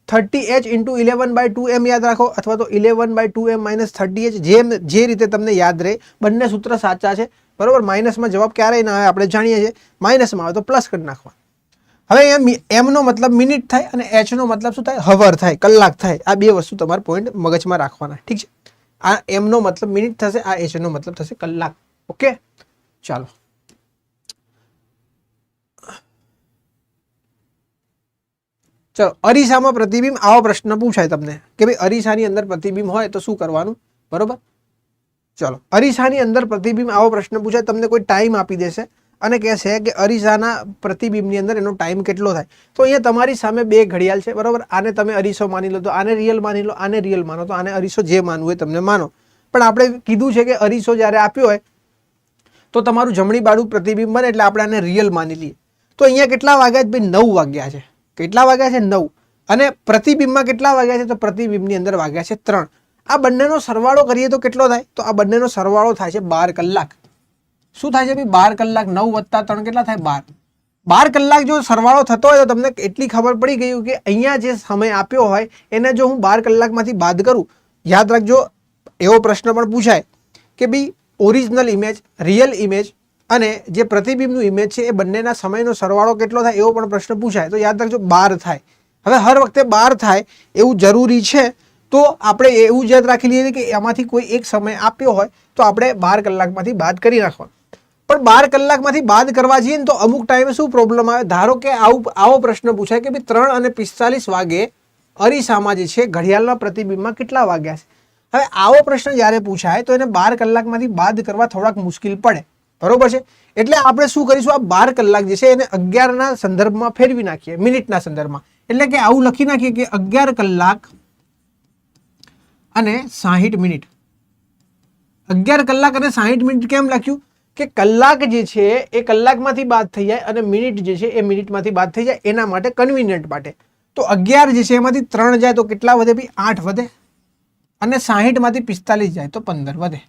30h × 11/2m યાદ રાખો અથવા તો 11/2m - 30h, જે રીતે તમને યાદ રહે. બંને સૂત્ર સાચા છે. બરોબર. માઇનસમાં જવાબ ક્યારેય ના આવે આપણે જાણીએ છીએ. માઇનસમાં આવે તો પ્લસ કરી નાખવા. હવે એમ નો મતલબ મિનિટ થાય અને એચ નો મતલબ શું થાય હવર થાય, કલાક થાય. આ બે વસ્તુ તમારે પોઈન્ટ મગજમાં રાખવાના. ઠીક છે. આ એમ નો મતલબ મિનિટ થશે, આ એચ નો મતલબ થશે કલાક. ઓકે. ચાલો ચલો અરીસામાં પ્રતિબિંબ. આવો પ્રશ્ન પૂછાય તમને કે ભાઈ અરીસાની અંદર પ્રતિબિંબ હોય તો શું કરવાનું. બરોબર. ચલો અરીસાની અંદર પ્રતિબિંબ આવો પ્રશ્ન પૂછાય, તમને કોઈ ટાઈમ આપી દેશે અને કહે છે કે અરીસાના પ્રતિબિંબની અંદર એનો ટાઈમ કેટલો થાય. તો અહીંયા તમારી સામે બે ઘડિયાળ છે, બરાબર. આને તમે અરીસો માની લો તો આને રિયલ માની લો, આને રિયલ માનો તો આને અરીસો, જે માનવું હોય તમને માનો. પણ આપણે કીધું છે કે અરીસો જ્યારે આપ્યો હોય તો તમારું જમણી બાજુ પ્રતિબિંબ બને એટલે આપણે આને રિયલ માની લઈએ. તો અહીંયા કેટલા વાગ્યા છે ભાઈ? 9 વાગ્યા છે. કેટલા વાગ્યા છે? 9. અને પ્રતિબિંબમાં કેટલા વાગ્યા છે? તો પ્રતિબિંબની અંદર વાગ્યા છે 3. આ બંનેનો સરવાળો કરીએ તો કેટલો થાય? તો આ બંનેનો સરવાળો થાય છે 12 કલાક. શું થાય છે ભાઈ? 12 કલાક. 9 + 3 કેટલા થાય? 12. 12 કલાક જો સરવાળો થતો હોય તો તમને એટલી ખબર પડી ગઈ કે અહીંયા જે સમય આપ્યો હોય એને જો હું 12 કલાકમાંથી બાદ કરું, યાદ રાખજો એવો પ્રશ્ન પણ પૂછાય કે ભાઈ ઓરિજિનલ ઇમેજ, રિયલ ઇમેજ અને જે પ્રતિબિંબનું ઇમેજ છે એ બંનેના સમયનો સરવાળો કેટલો થાય એવો પણ પ્રશ્ન પૂછાય. તો યાદ રાખજો 12 થાય. હવે હર વખતે 12 થાય એવું જરૂરી છે તો આપણે એવું જ યાદ રાખી લઈએ કે એમાંથી કોઈ એક સમય આપ્યો હોય તો આપણે 12 કલાકમાંથી બાદ કરી નાખવાનો. પણ 12 કલાકમાંથી બાદ કરવા જઈએ ને તો અમુક ટાઈમે શું પ્રોબ્લેમ આવે? ધારો કે આવો પ્રશ્ન પૂછાય કે ભાઈ 3:45 વાગે અરીસામાં જે છે ઘડિયાળના પ્રતિબિંબમાં કેટલા વાગ્યા છે. હવે આવો પ્રશ્ન જ્યારે પૂછાય તો એને 12 કલાકમાંથી બાદ કરવા થોડાક મુશ્કેલ પડે, બરોબર છે. એટલે આપણે શું કરીશું? આ 12 કલાક જે છે એને 11ના સંદર્ભમાં ફેરવી નાખીએ, મિનિટના સંદર્ભમાં. એટલે કે આવું લખી નાખીએ કે 11 કલાક અને 60 મિનિટ. 11 કલાક અને 60 મિનિટ કેમ લખ્યું? કે કલાક જે છે એ કલાકમાંથી બાદ થઈ જાય અને મિનિટ જે છે એ મિનિટમાંથી બાદ થઈ જાય, એના માટે કન્વિનિયન્ટ માટે. તો 11 જે છે એમાંથી 3 જાય તો કેટલા વધે ભાઈ? 8 વધે. અને 60 માંથી 45 જાય તો 15 વધે.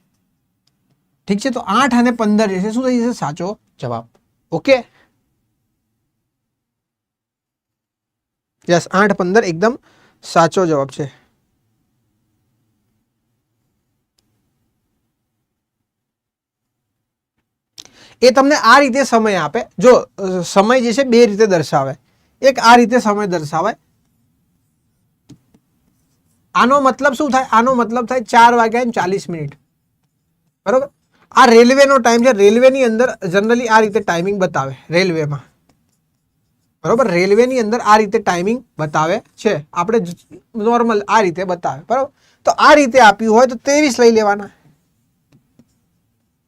ઠીક છે. તો 8 અને 15 જે છે શું થઈ જશે? સાચો જવાબ. ઓકે, યસ, 8, 15 એકદમ સાચો જવાબ છે. એ તમને આ રીતે સમય આપે. જો સમય જે છે બે રીતે દર્શાવે. એક આ રીતે સમય દર્શાવે. આનો મતલબ શું થાય? આનો મતલબ થાય 4:40, બરોબર. આ રેલવેનો ટાઈમ છે. રેલવેની અંદર જનરલી આ રીતે ટાઈમિંગ બતાવે રેલવેમાં, બરોબર. રેલવેની અંદર આ રીતે ટાઈમિંગ બતાવે છે. આપણે નોર્મલ આ રીતે બતાવે, બરોબર. તો આ રીતે આપ્યું હોય તો 23 લઈ લેવાના,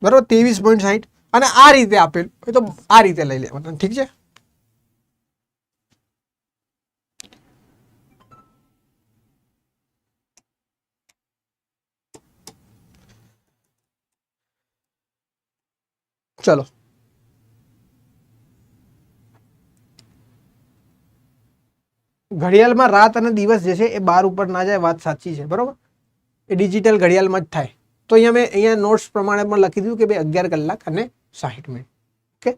બરોબર. 23.60. અને આ રીતે આપેલું હોય તો આ રીતે લઈ લેવાના. ઠીક છે. ચલો, ઘડિયાળમાં રાત અને દિવસ જે છે એ 12 ઉપર ના જાય, વાત સાચી છે, બરોબર. એ ડિજિટલ ઘડિયાળમાં જ થાય. તો અહીંયા નોટ્સ પ્રમાણે પણ લખી દીધું કે ભાઈ 11 કલાક અને 60 મિનિટ. ઓકે,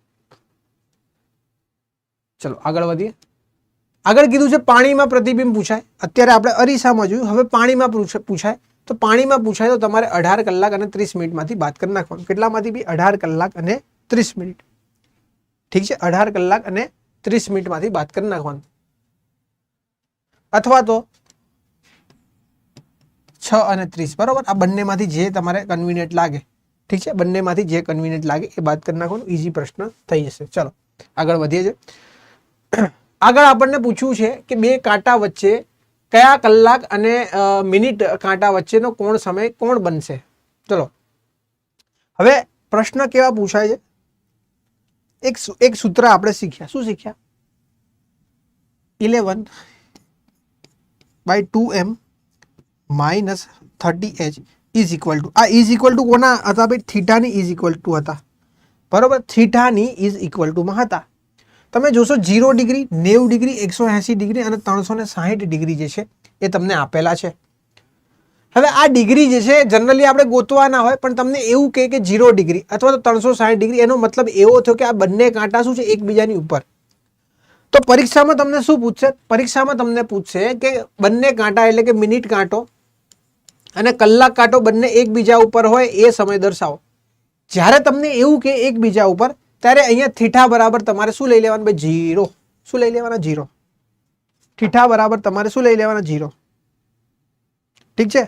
ચલો આગળ વધીએ. આગળ કીધું છે પાણીમાં પ્રતિબિંબ પૂછાય. અત્યારે આપણે અરીસામાં જોયું, હવે પાણીમાં પૂછાય. તો પાણીમાં પૂછાય તો તમારે 18 કલાક અને 30 મિનિટમાંથી બાદ કરી નાખવાનું. કેટલામાંથી બી? 18 કલાક અને 30 મિનિટ. ઠીક છે. 18 કલાક અને 30 મિનિટમાંથી બાદ કરી નાખવાનું. અથવા તો 6 અને 30, બરોબર. આ બંનેમાંથી જે તમારે કન્વિનિયન્ટ લાગે. ઠીક છે. બંનેમાંથી જે કન્વિનિયન્ટ લાગે એ બાદ કરી નાખવાનું. ઈઝી પ્રશ્ન થઈ જશે. ચલો આગળ વધીએ છીએ. આગળ આપણને પૂછ્યું છે કે બે કાંટા વચ્ચે કયા કલાક અને મિનિટ કાંટા વચ્ચેનો કોણ સમય કોણ બનશે. ચલો, હવે પ્રશ્ન કેવા પૂછાય છે? એક સૂત્ર આપણે શીખ્યા. શું શીખ્યા? 11/2m - 30h is equal to, આ ઇઝ ઇક્વલ ટુ કોના હતા ભાઈ? થીટાની ઇઝ ઇક્વલ ટુ હતા, બરોબર. થીટાની ઇઝ ઇક્વલ ટુમાં હતા. તમે જોશો 0 ડિગ્રી, 90 ડિગ્રી, 180 ડિગ્રી અને 360 ડિગ્રી જે છે એ તમને આપેલા છે. હવે આ ડિગ્રી જે છે જનરલી આપણે ગોતવાના હોય, પણ તમને એવું કહે કે 0 ડિગ્રી અથવા તો 360 ડિગ્રી, એનો મતલબ એવો થયો કે આ બંને કાંટા શું છે? એકબીજાની ઉપર. તો પરીક્ષામાં તમને શું પૂછશે? પરીક્ષામાં તમને પૂછશે કે બંને કાંટા એટલે કે મિનિટ કાંટો અને કલાક કાંટો બંને એકબીજા ઉપર હોય એ સમય દર્શાવો. જ્યારે તમને એવું કે એકબીજા ઉપર, ત્યારે અહીંયા થીટા બરાબર તમારે શું લઈ લેવાનું ભાઈ? 0. શું લઈ લેવાના? 0. થીટા બરાબર તમારે શું લઈ લેવાના? 0. ઠીક છે.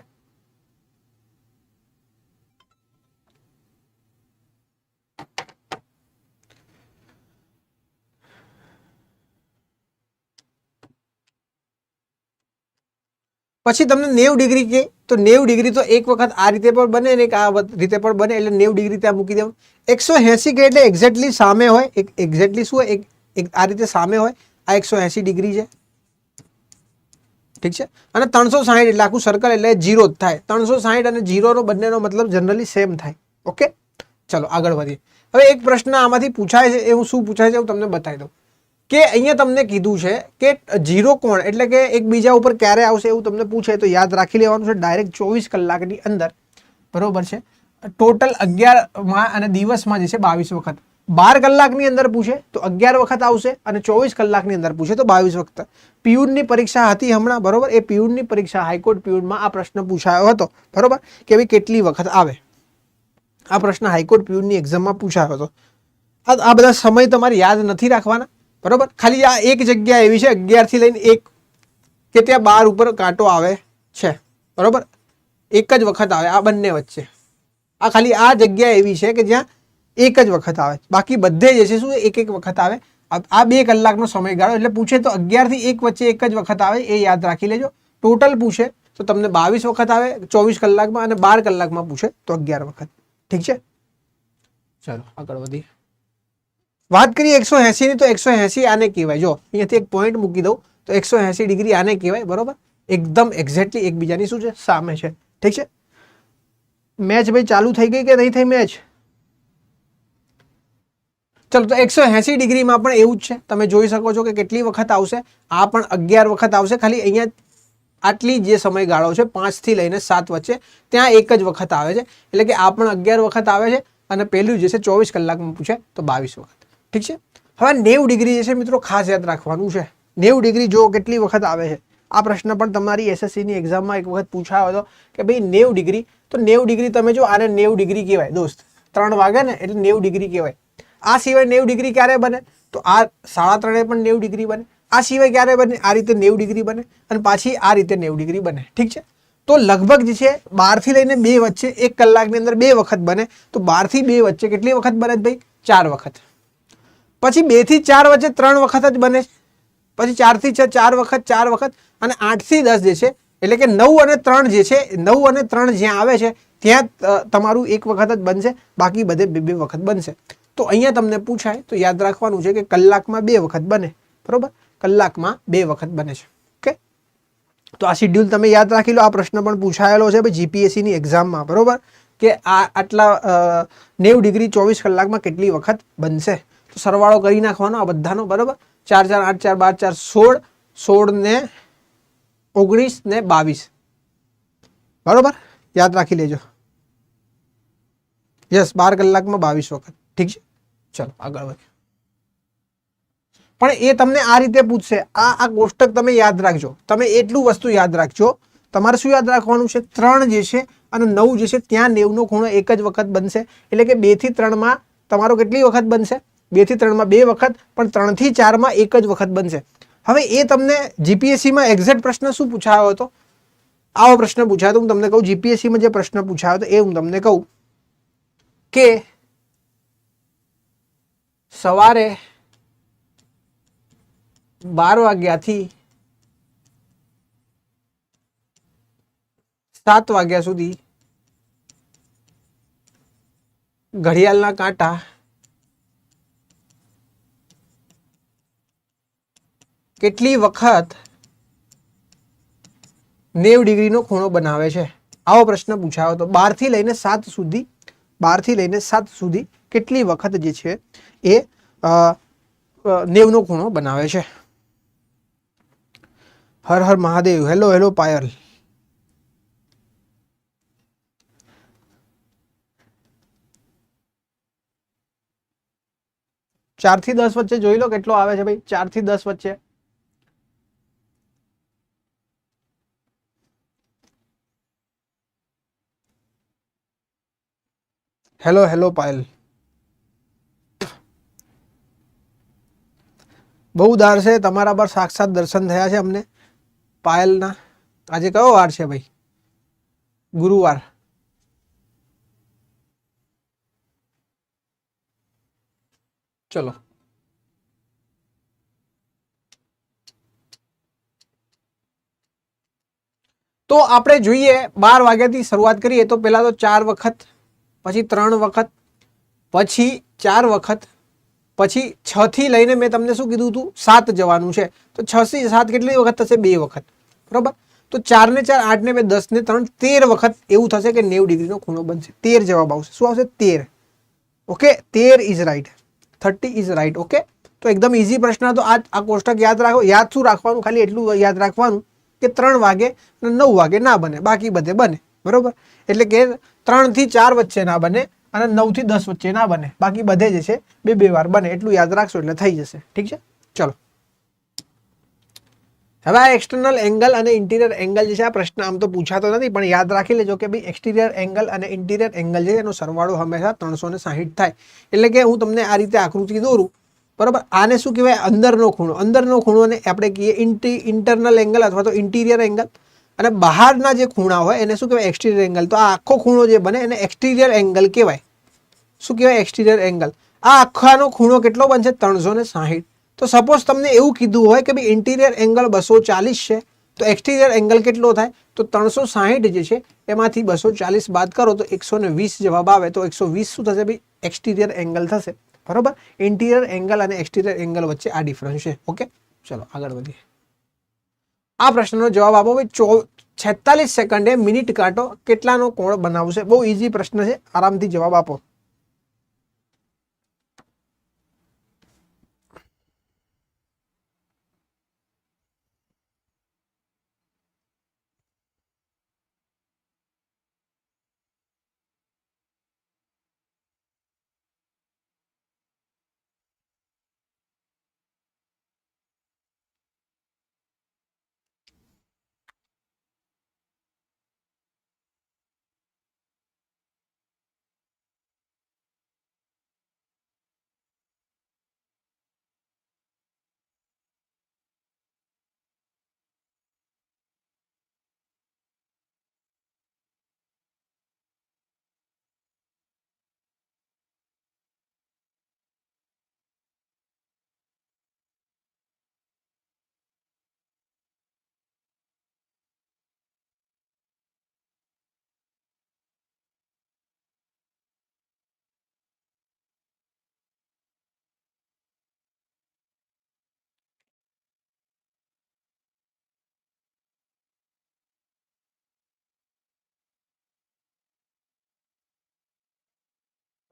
પછી તમને 90 ડિગ્રી કે તો 90 ડિગ્રી તો એક વખત આ રીતે પણ બને ને એક આ રીતે પણ બને, એટલે 90 ડિગ્રી ત્યાં મૂકી દેવું. 180 કે એટલે એક્ઝેક્ટલી સામે હોય, એક્ઝેક્ટલી શું હોય, એક આ રીતે સામે હોય. આ 180 ડિગ્રી છે, ઠીક છે. અને 360 એટલે આખું સર્કલ એટલે 0 જ થાય. 360 અને 0 નો બંનેનો મતલબ જનરલી સેમ થાય. ઓકે, ચલો આગળ વધીએ. હવે એક પ્રશ્ન આમાંથી પૂછાય છે, એ હું શું પૂછાય છે હું તમને બતાવી દઉં. કે અહીંયા તમને કીધું છે કે 0 કોણ એટલે કે એકબીજા ઉપર ક્યારે આવશે એવું તમને પૂછે તો યાદ રાખી લેવાનું છે ડાયરેક્ટ 24 કલાકની અંદર, બરોબર છે. ટોટલ 11 માં અને દિવસમાં જે છે 22 વખત. 12 કલાકની અંદર પૂછે તો 11 વખત આવશે અને 24 કલાકની અંદર પૂછે તો 22 વખત. પીયુની પરીક્ષા હતી હમણાં, બરોબર. એ પીયુની પરીક્ષા હાઈકોર્ટ પીયુમાં આ પ્રશ્ન પૂછાયો હતો, બરોબર, કે ભાઈ કેટલી વખત આવે. આ પ્રશ્ન હાઈકોર્ટ પીયુની એક્ઝામમાં પૂછાયો હતો. આ બધા સમય તમારે યાદ નથી રાખવાના, બરોબર. ખાલી આ એક જગ્યા એવી છે 11 થી લઈને 1 કે ત્યાં 12 ઉપર કાંટો આવે છે, બરોબર. એક જ વખત આવે આ બંને વચ્ચે. આ ખાલી આ જગ્યા એવી છે કે જ્યાં એક જ વખત આવે, બાકી બધે જે છે શું એક એક વખત આવે. આ 2 કલાકનો સમયગાળો એટલે પૂછે તો 11 થી 1 વચ્ચે એક જ વખત આવે, એ યાદ રાખી લેજો. ટોટલ પૂછે તો તમને 22 વખત આવે 24 કલાકમાં અને 12 કલાકમાં પૂછે તો 11 વખત. ઠીક છે, ચાલો આગળ વધીએ. વાત કરીએ 180 ની, તો 180 આને કહેવાય. જો અહીંયાથી એક પોઈન્ટ મૂકી દઉં તો 180 ડિગ્રી આને કહેવાય, બરોબર. એકદમ એક્ઝેક્ટલી એકબીજાની શું છે સામે છે, ઠીક છે. મેચ ભાઈ ચાલુ થઈ ગઈ કે નહીં થઈ મેચ? ચલો, તો 180 ડિગ્રીમાં પણ એવું જ છે. તમે જોઈ શકો છો કે કેટલી વખત આવશે. આ પણ 11 વખત આવશે. ખાલી અહીંયા આટલી જે સમયગાળો છે 5 થી લઈને 7 વચ્ચે ત્યાં એક જ વખત આવે છે, એટલે કે આ પણ 11 વખત આવે છે અને પેલું જે છે 24 કલાકમાં પૂછે તો 22 વખત. ઠીક છે. હવે 90 ડિગ્રી જે છે મિત્રો ખાસ યાદ રાખવાનું છે. 90 ડિગ્રી જો કેટલી વખત આવે છે. આ પ્રશ્ન પણ તમારી એસએસસીની એક્ઝામમાં એક વખત પૂછાયો હતો કે ભાઈ 90 ડિગ્રી, તો 90 ડિગ્રી તમે જો આને 90 ડિગ્રી કહેવાય દોસ્ત. 3 વાગે ને એટલે 90 ડિગ્રી કહેવાય. આ સિવાય 90 ડિગ્રી ક્યારે બને? તો આ 3.5 પણ 90 ડિગ્રી બને. આ સિવાય ક્યારે બને? આ રીતે 90 ડિગ્રી બને અને પાછી આ રીતે 90 ડિગ્રી બને. ઠીક છે. તો લગભગ જે છે 12 થી લઈને 2 વચ્ચે 1 કલાકની અંદર 2 વખત બને. તો 12 થી 2 વચ્ચે કેટલી વખત બને ભાઈ? 4 વખત. પછી 2 થી 4 વચ્ચે 3 વખત જ બને. પછી 4 થી 4 વખત 4 વખત અને 8 થી 10 જે છે એટલે કે 9 અને 3 જે છે, 9 અને 3 જ્યાં આવે છે ત્યાં તમારું એક વખત જ બનશે, બાકી બધે 2 વખત બનશે. તો અહીંયા તમને પૂછાય તો યાદ રાખવાનું છે કે કલાકમાં 2 વખત બને, બરોબર. કલાકમાં 2 વખત બને છે. ઓકે, તો આ શિડ્યુલ તમે યાદ રાખી લો. આ પ્રશ્ન પણ પૂછાયેલો છે ભાઈ જીપીએસસીની એક્ઝામમાં, બરોબર, કે આ આટલા 90 ડિગ્રી 24 કલાકમાં કેટલી વખત બનશે. તો સરવાળો કરી નાખવાનો આ બધાનો, બરોબર. 4 4 8 4 12 4 16, 16 ને 19 ને 22, બરોબર. યાદ રાખી લેજો. યસ, 12 કલાકમાં 22 વખત. ઠીક છે, ચલો આગળ વધીએ. પણ એ તમને આ રીતે પૂછશે. આ કોષ્ટક તમે યાદ રાખજો. તમે એટલું વસ્તુ યાદ રાખજો. તમારે શું યાદ રાખવાનું છે? 3 જે છે અને 9 જે છે ત્યાં 90 નો ખૂણો એક જ વખત બનશે. એટલે કે 2 થી 3 માં તમારો કેટલી વખત બનશે? 2 થી 3 માં 2 વખત, પણ 3 થી 4 માં એક જ વખત બનશે. હવે એ તમને જીપીએસસીમાં એક્ઝેક્ટ પ્રશ્ન શું પૂછાયો હતો? આવો પ્રશ્ન પૂછાયો હતો. હું તમને કહું જીપીએસસીમાં જે પ્રશ્ન પૂછાયો હતો એ હું તમને કહું કે સવારે 12 વાગ્યાથી 7 વાગ્યા સુધી ઘડિયાળના કાંટા કેટલી વખત 90 ડિગ્રીનો ખૂણો બનાવે છે? આવો પ્રશ્ન પૂછાયો હતો. 12 થી લઈને 7 સુધી, 12 થી લઈને 7 સુધી કેટલી વખત જે છે એ 90 નો ખૂણો બનાવે છે? હર હર મહાદેવ. Hello hello Payal. ચાર થી 10 વચ્ચે જોઈ લો કેટલો આવે છે ભાઈ. 4 થી 10 વચ્ચે. Hello hello Payal. બહુ દાર છે તમારા પર સાક્ષાત દર્શન થયા છે અમને પાયલના. આજે કયો વાર છે ભાઈ? ગુરુવાર. ચલો, તો આપણે જોઈએ 12 વાગ્યાથી શરૂઆત કરીએ તો પહેલા તો 4 વખત, પછી 3 વખત, પછી 4 વખત, પછી 6 થી લઈને મેં તમને શું કીધું હતું 7 જવાનું છે. તો 6 થી 7 કેટલી વખત થશે? 2 વખત. બરોબર. તો 4 ને 4 8 ને 2 10 ને 3 13 વખત એવું થશે કે 90 ડિગ્રીનો ખૂણો બનશે. 13 જવાબ આવશે. શું આવશે? 13. Okay, 13 is right, 30 is right. Okay, તો એકદમ ઈઝી પ્રશ્ન હતો. આ કોષ્ટક યાદ રાખો. યાદ શું રાખવાનું? ખાલી એટલું યાદ રાખવાનું કે 3 વાગે અને 9 વાગે ના બને, બાકી બધે બને. બરોબર. એટલે કે 3 થી 4 વચ્ચે ના બને અને 9 થી 10 વચ્ચે ના બને, બાકી બધે જે છે બે બે વાર બને. એટલું યાદ રાખશો એટલે થઈ જશે. ઠીક છે, ચલો. હવે આ એક્સટર્નલ એંગલ અને ઇન્ટિરિયર એંગલ જે છે, આ પ્રશ્ન આમ તો પૂછાતો નથી, પણ યાદ રાખી લેજો કે ભાઈ એક્સટિરિયર એંગલ અને ઇન્ટિરિયર એંગલ છે એનો સરવાળો હંમેશા 360 થાય. એટલે કે હું તમને આ રીતે આકૃતિ દોરું. બરોબર. આને શું કહેવાય? અંદરનો ખૂણો. અંદરનો ખૂણોને આપણે કહીએ ઇન્ટરનલ એંગલ અથવા તો ઇન્ટિરિયર એંગલ. અને બહારના જે ખૂણા હોય એને શું કહેવાય? Exterior angle. તો આ આખો ખૂણો જે બને એને એક્સટિરિયર એંગલ કહેવાય. શું કહેવાય? Exterior angle. આ આખાનો ખૂણો કેટલો બનશે? 360. તો સપોઝ તમને એવું કીધું હોય કે ભાઈ ઇન્ટિરિયર એંગલ 240 છે, તો એક્સટિરિયર એંગલ કેટલો થાય? તો 360 જે છે એમાંથી 240 બાદ કરો તો 120 જવાબ આવે. તો 120 શું થશે ભાઈ? એક્સટિરિયર એંગલ થશે. બરોબર. ઇન્ટિરિયર એંગલ અને એક્સટિરિયર એંગલ વચ્ચે આ ડિફરન્સ છે. ઓકે, ચલો આગળ વધીએ. આ પ્રશ્નનો જવાબ આપો ભાઈ. 46 સેકન્ડે મિનિટ કાંટો કેટલાનો કોણ બનાવશે? બહુ ઈઝી પ્રશ્ન છે, આરામથી જવાબ આપો.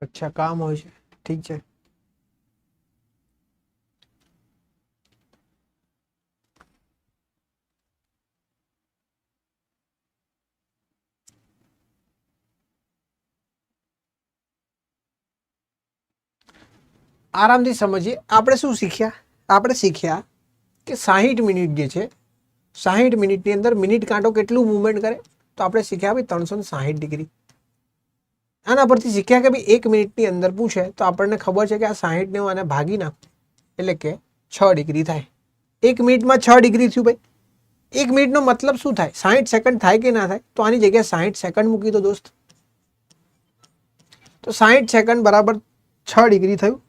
અચ્છા, કામ હોય છે. ઠીક છે. આરામથી સમજીએ. આપણે શું શીખ્યા? આપણે શીખ્યા કે 60 મિનિટ જે છે, 60 મિનિટની અંદર મિનિટ કાંટો કેટલું મૂવમેન્ટ કરે? તો આપણે શીખ્યા ભાઈ 360 ડિગ્રી. આના પરથી શીખ્યા કે ભાઈ 1 મિનિટની અંદર પૂછે તો આપણને ખબર છે કે આ 60 ને આને ભાગી નાખો એટલે કે 6 ડિગ્રી થાય. 1 મિનિટમાં 6 ડિગ્રી થયું ભાઈ. 1 મિનિટનો મતલબ શું થાય? 60 સેકન્ડ થાય કે ના થાય? તો આની જગ્યાએ 60 સેકન્ડ મૂકી દો દોસ્ત. તો 60 સેકન્ડ બરાબર 6 ડિગ્રી થયું.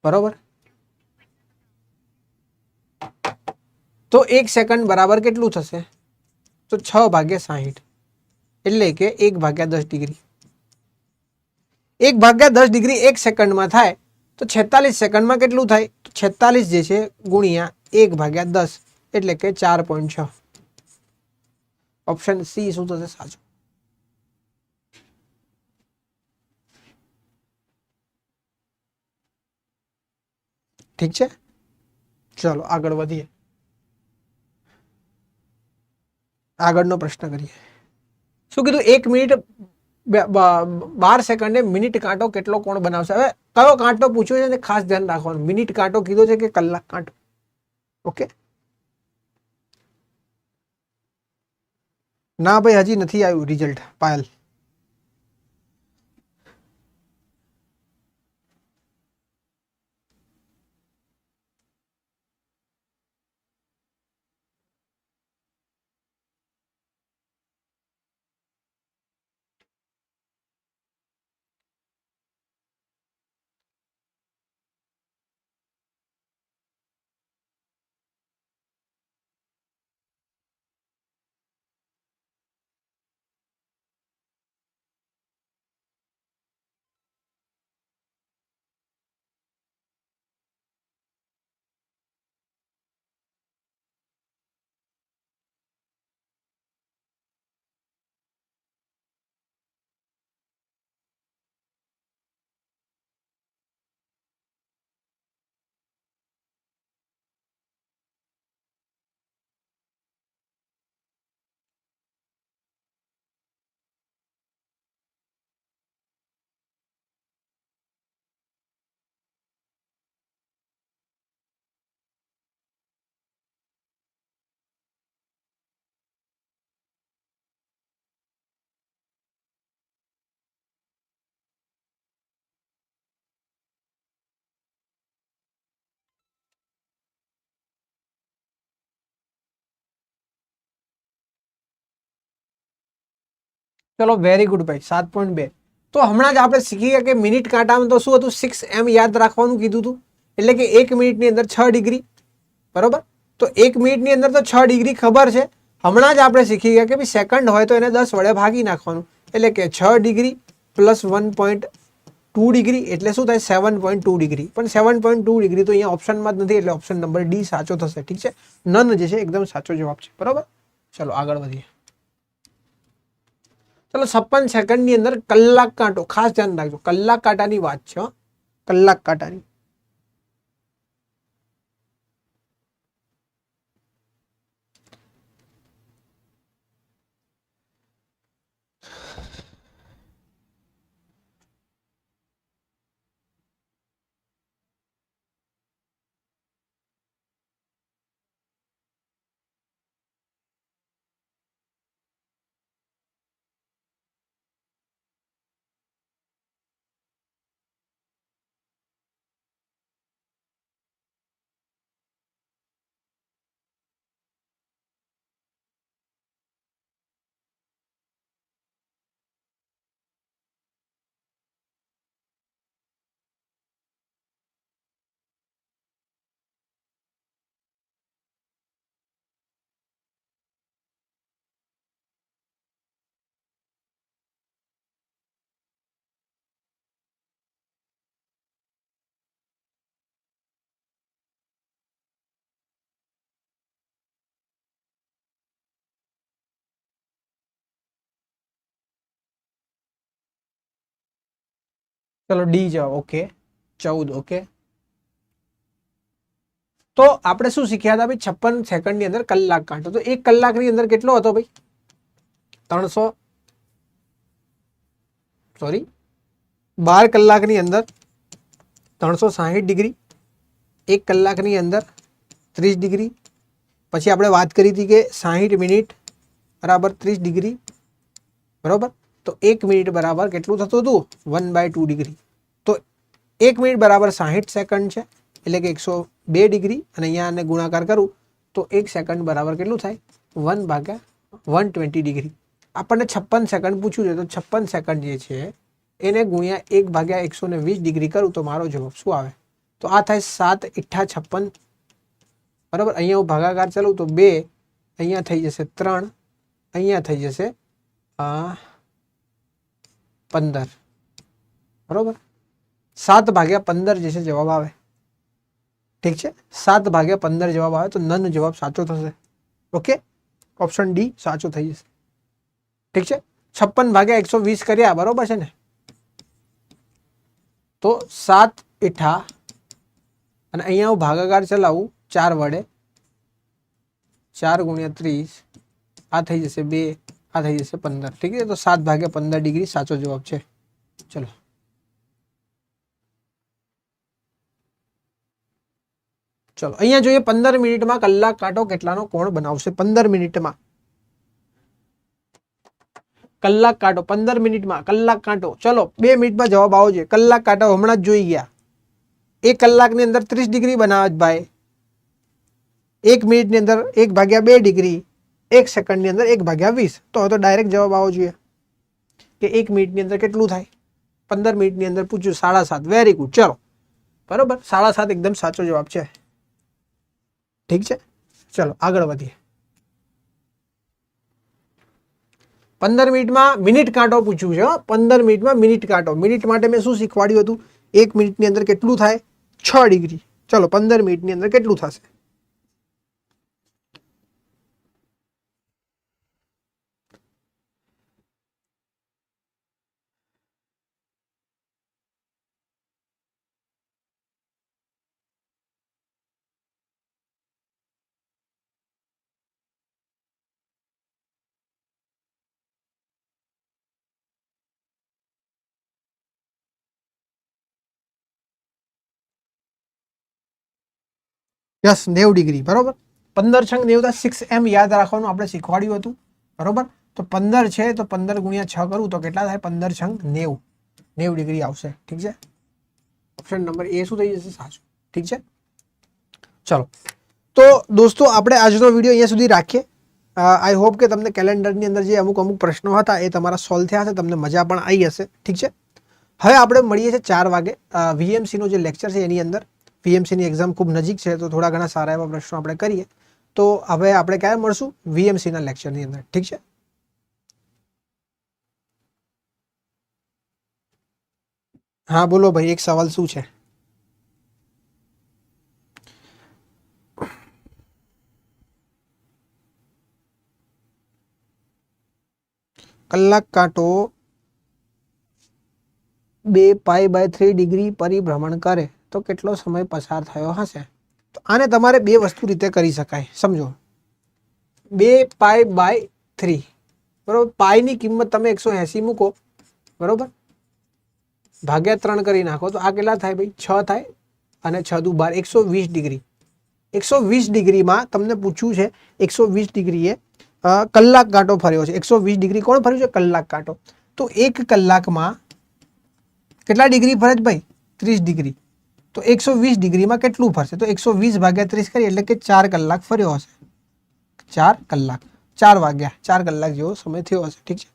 બરોબર. તો 1 સેકન્ડ બરાબર કેટલું થશે? તો 6 ભાગ્યા 60 એટલે કે 1 ભાગ્યા 10 ડિગ્રી. 1 ભાગ્યા 10 ડિગ્રી 1 સેકન્ડમાં થાય તો 46 સેકન્ડમાં કેટલું થાય? તો 46 જે છે ગુણ્યા 1 ભાગ્યા 10 એટલે કે 4.6. ઓપ્શન સી શું થશે સાચું? ઠીક છે, ચલો આગળ વધીએ. આગળનો પ્રશ્ન કરીએ. શું કીધું? 1 મિનિટ 12 સેકન્ડે મિનિટ કાંટો કેટલો કોણ બનાવશે? હવે કયો કાંટો પૂછ્યો છે ને ખાસ ધ્યાન રાખવાનું. મિનિટ કાંટો કીધો છે કે કલાક કાંટો? ઓકે, ના ભાઈ હજી નથી આવ્યું રિઝલ્ટ. પાયલ ચલો વેરી ગુડ ભાઈ, 7.2. તો હમણાં જ આપણે શીખી ગયા કે મિનિટ કાંટામાં તો શું હતું, 6m યાદ રાખવાનું કીધું હતું, એટલે કે 1 મિનિટની અંદર 6 ડિગ્રી, બરોબર. તો 1 મિનિટની અંદર તો 6 ડિગ્રી ખબર છે. હમણાં જ આપણે શીખી ગયા કે ભાઈ સેકન્ડ હોય તો એને 10 વડે ભાગી નાખવાનું, એટલે કે 6 ડિગ્રી પ્લસ 1.2 ડિગ્રી એટલે શું થાય 7.2 ડિગ્રી. પણ 7.2 ડિગ્રી તો અહીંયા ઓપ્શનમાં જ નથી, એટલે ઓપ્શન નંબર ડી સાચો થશે. ઠીક છે, નન જે છે એકદમ સાચો જવાબ છે, બરોબર. ચલો આગળ વધીએ. ચલો 56 સેકન્ડની અંદર કલાક કાંટો, ખાસ ધ્યાન રાખજો, કલાક કાંટાની વાત છે, કલાક કાંટાની. ચલો ડી જવાબ, ઓકે 14. ઓકે, તો આપણે શું શીખ્યા હતા ભાઈ, 56 સેકન્ડની અંદર કલાક કાંટો. તો 1 કલાકની અંદર કેટલો હતો ભાઈ, 12 કલાકની અંદર 360 ડિગ્રી, 1 કલાકની અંદર 30 ડિગ્રી. પછી આપણે વાત કરી હતી કે 60 મિનિટ બરાબર 30 ડિગ્રી, બરોબર. તો 1 મિનિટ બરાબર કેટલું થતું હતું, 1/2 ડિગ્રી. તો 1 મિનિટ બરાબર 60 સેકન્ડ છે, એટલે કે 102 ડિગ્રી, અને અહીંયા આને ગુણાકાર કરું તો 1 સેકન્ડ બરાબર કેટલું થાય, 1/120 ડિગ્રી. આપણને 56 સેકન્ડ પૂછ્યું છે, તો 56 સેકન્ડ જે છે એને ગુણ્યા 1/120 ડિગ્રી કરું તો મારો જવાબ શું આવે, તો આ થાય 7 × 56, બરાબર. અહીંયા હું ભાગાકાર ચાલું તો 2, અહીંયા થઈ જશે 3, અહીંયા થઈ જશે 15, બરોબર. 7/15 જે છે જવાબ આવે. ઠીક છે, 7/15 જવાબ આવે, તો નન જવાબ સાચો થશે. ઓકે, ઓપ્શન ડી સાચો થઈ જશે. ઠીક છે, 56/120 કર્યા, બરોબર છે ને. તો 7 × અને અહીંયા હું ભાગાકાર ચલાવું 4 વડે, 4 × 30, આ થઈ જશે 2, આ થઈ જશે 15. ઠીક છે, તો 7/15 ડિગ્રી સાચો જવાબ છે. ચલો ચલો અહીંયા જોઈએ, 15 મિનિટમાં કલાક કાંટો કેટલાનો કોણ બનાવશે. 15 મિનિટમાં કલાક કાંટો, 15 મિનિટમાં કલાક કાંટો. ચલો 2 મિનિટમાં જવાબ આવો છે. કલાક કાંટો હમણાં જ જોઈ ગયા, 1 કલાકની અંદર 30 ડિગ્રી બનાવે જ ભાઈ, 1 મિનિટની અંદર 1/2 ડિગ્રી, 1 સેકન્ડની અંદર 1/20. તો હવે તો ડાયરેક્ટ જવાબ આવવો જોઈએ કે 1 મિનિટની અંદર કેટલું થાય. 15 મિનિટની અંદર પૂછ્યું 7.5. વેરી ગુડ, ચલો બરોબર, 7.5 એકદમ સાચો જવાબ છે. ઠીક છે, ચલો આગળ વધીએ. 15 મિનિટમાં મિનિટ કાંટો પૂછ્યું છે. 15 મિનિટમાં મિનિટ કાંટો. મિનિટ માટે મેં શું શીખવાડ્યું હતું, 1 મિનિટની અંદર કેટલું થાય, 6 ડિગ્રી. ચલો 15 મિનિટની અંદર કેટલું થશે. યસ, 90 ડિગ્રી, બરોબર. 15 × 90 6m યાદ રાખવાનું આપણે શીખવાડ્યું હતું, બરોબર. તો 15 છે, તો 15 × 6 કરું તો કેટલા થાય, 15 × 90, 90 ડિગ્રી આવશે. ઠીક છે, ઓપ્શન નંબર એ શું થઈ જશે, સાચું. ઠીક છે, ચલો તો દોસ્તો આપણે આજનો વિડીયો અહીંયા સુધી રાખીએ. આઈ હોપ કે તમને કેલેન્ડરની અંદર જે અમુક અમુક પ્રશ્નો હતા એ તમારા સોલ્વ થયા હશે, તમને મજા પણ આવી હશે. ઠીક છે, હવે આપણે મળીએ છીએ 4 વાગે વીએમસીનો જે લેક્ચર છે એની અંદર. વીએમસીની એક્ઝામ ખૂબ નજીક છે તો થોડા ઘણા સારા એવા પ્રશ્નો આપણે કરીએ. તો હવે આપણે ક્યારે મળશું? વીએમસીના લેક્ચરની અંદર. ઠીક છે, હા બોલો ભાઈ, એક સવાલ શું છે? કલાક કાંટો 2π/3 ડિગ્રી પરિભ્રમણ કરે તો કેટલો સમય પસાર થયો હશે? તો આને તમારે બે વસ્તુ રીતે કરી શકાય. સમજો, 2π/3 બરોબર, પાઈની કિંમત તમે 180 મૂકો, બરોબર, ભાગ્યા 3 કરી નાખો તો આ કેટલા થાય ભાઈ? 6 થાય, અને 6 દુ 12, 120 ડિગ્રી. 120 ડિગ્રીમાં તમને પૂછ્યું છે 120 ડિગ્રીએ કલાક કાંટો ફર્યો છે. 120 ડિગ્રી કોણ ફર્યું છે? કલાક કાંટો. તો 1 કલાકમાં કેટલા ડિગ્રી ફરે છે ભાઈ? 30 ડિગ્રી. તો 120 ડિગ્રીમાં કેટલું ફરશે? તો 120/30 કરીએ એટલે કે 4 કલાક ફર્યો હશે. 4 કલાક, 4 વાગ્યા, 4 કલાક જેવો સમય થયો હશે. ઠીક છે,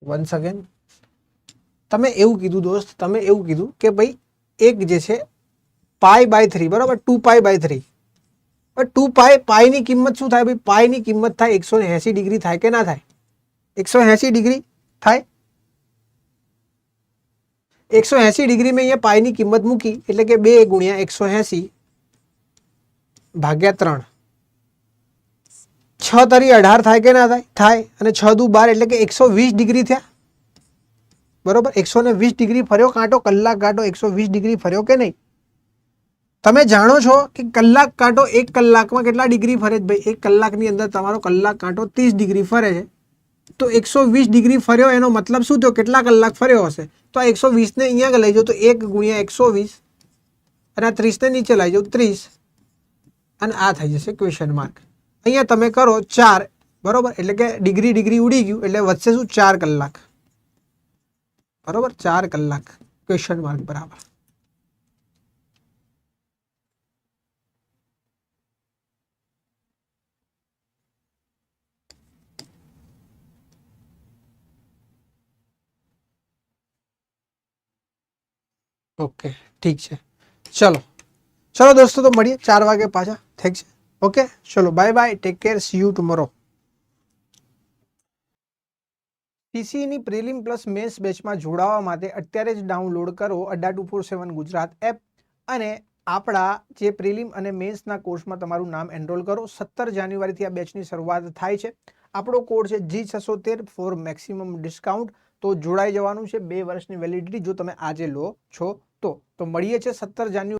વન્સ અગેન તમે એવું કીધું દોસ્ત, તમે એવું કીધું કે ભાઈ એક જે છે π/3, બરાબર, 2π/3. 2π, પાઈની કિંમત શું થાય ભાઈ? પાઈની કિંમત થાય 180 ડિગ્રી, થાય કે ના થાય? 180 ડિગ્રી થાય. 180 ડિગ્રી મેં અહીંયા પાઈની કિંમત મૂકી એટલે કે 2 × 180 ભાગ્યા 3. 6 તરી 18 થાય કે ના થાય? થાય. અને 6 દુ 12 એટલે કે 120 ડિગ્રી થયા, બરોબર. 120 ડિગ્રી ફર્યો કાંટો, કલાક કાંટો 120 ડિગ્રી ફર્યો કે નહીં? તમે જાણો છો કે કલાક કાંટો 1 કલાકમાં કેટલા ડિગ્રી ફરે છે ભાઈ? 1 કલાકની અંદર તમારો કલાક કાંટો 30 ડિગ્રી ફરે છે. તો 120 ડિગ્રી ફર્યો એનો મતલબ શું થયો? કેટલા કલાક ફર્યો હશે? તો આ 120 ને અહીંયા લઈ જાઓ તો 1 × 120, અને આ 30 ને નીચે લઈ જાઓ 30, અને આ થઈ જશે ક્વેશ્ચન માર્ક. અહીંયા તમે કરો 4, બરોબર, એટલે કે ડિગ્રી ડિગ્રી ઉડી ગયું એટલે વધશે શું? 4 કલાક, બરોબર, 4 કલાક ક્વેશ્ચન માર્ક બરાબર. ઓકે, ઠીક છે, ચલો ચલો દોસ્તો, તો મળીએ 4 વાગે પાછા. ઠીક છે, ઓકે, ચલો bye bye, take care, see you tomorrow. સીસીની પ્રિલિમ પ્લસ મેન્સ બેચમાં જોડાવા માટે અત્યારે જ ડાઉનલોડ કરો અડ્ડા 247 ગુજરાત એપ, અને આપણા જે પ્રિલિમ અને મેન્સના કોર્સમાં તમારું નામ એનરોલ કરો. 17 જાન્યુઆરીથી આ બેચની શરૂઆત થાય છે. આપણો કોડ છે G613 ફોર મેક્સિમમ ડિસ્કાઉન્ટ. તો જોડાઈ જવાનું છે, 2 વર્ષની વેલિડિટી જો તમે આજે લો છો તો. મળીએ છે 17 જાન્યુઆરી.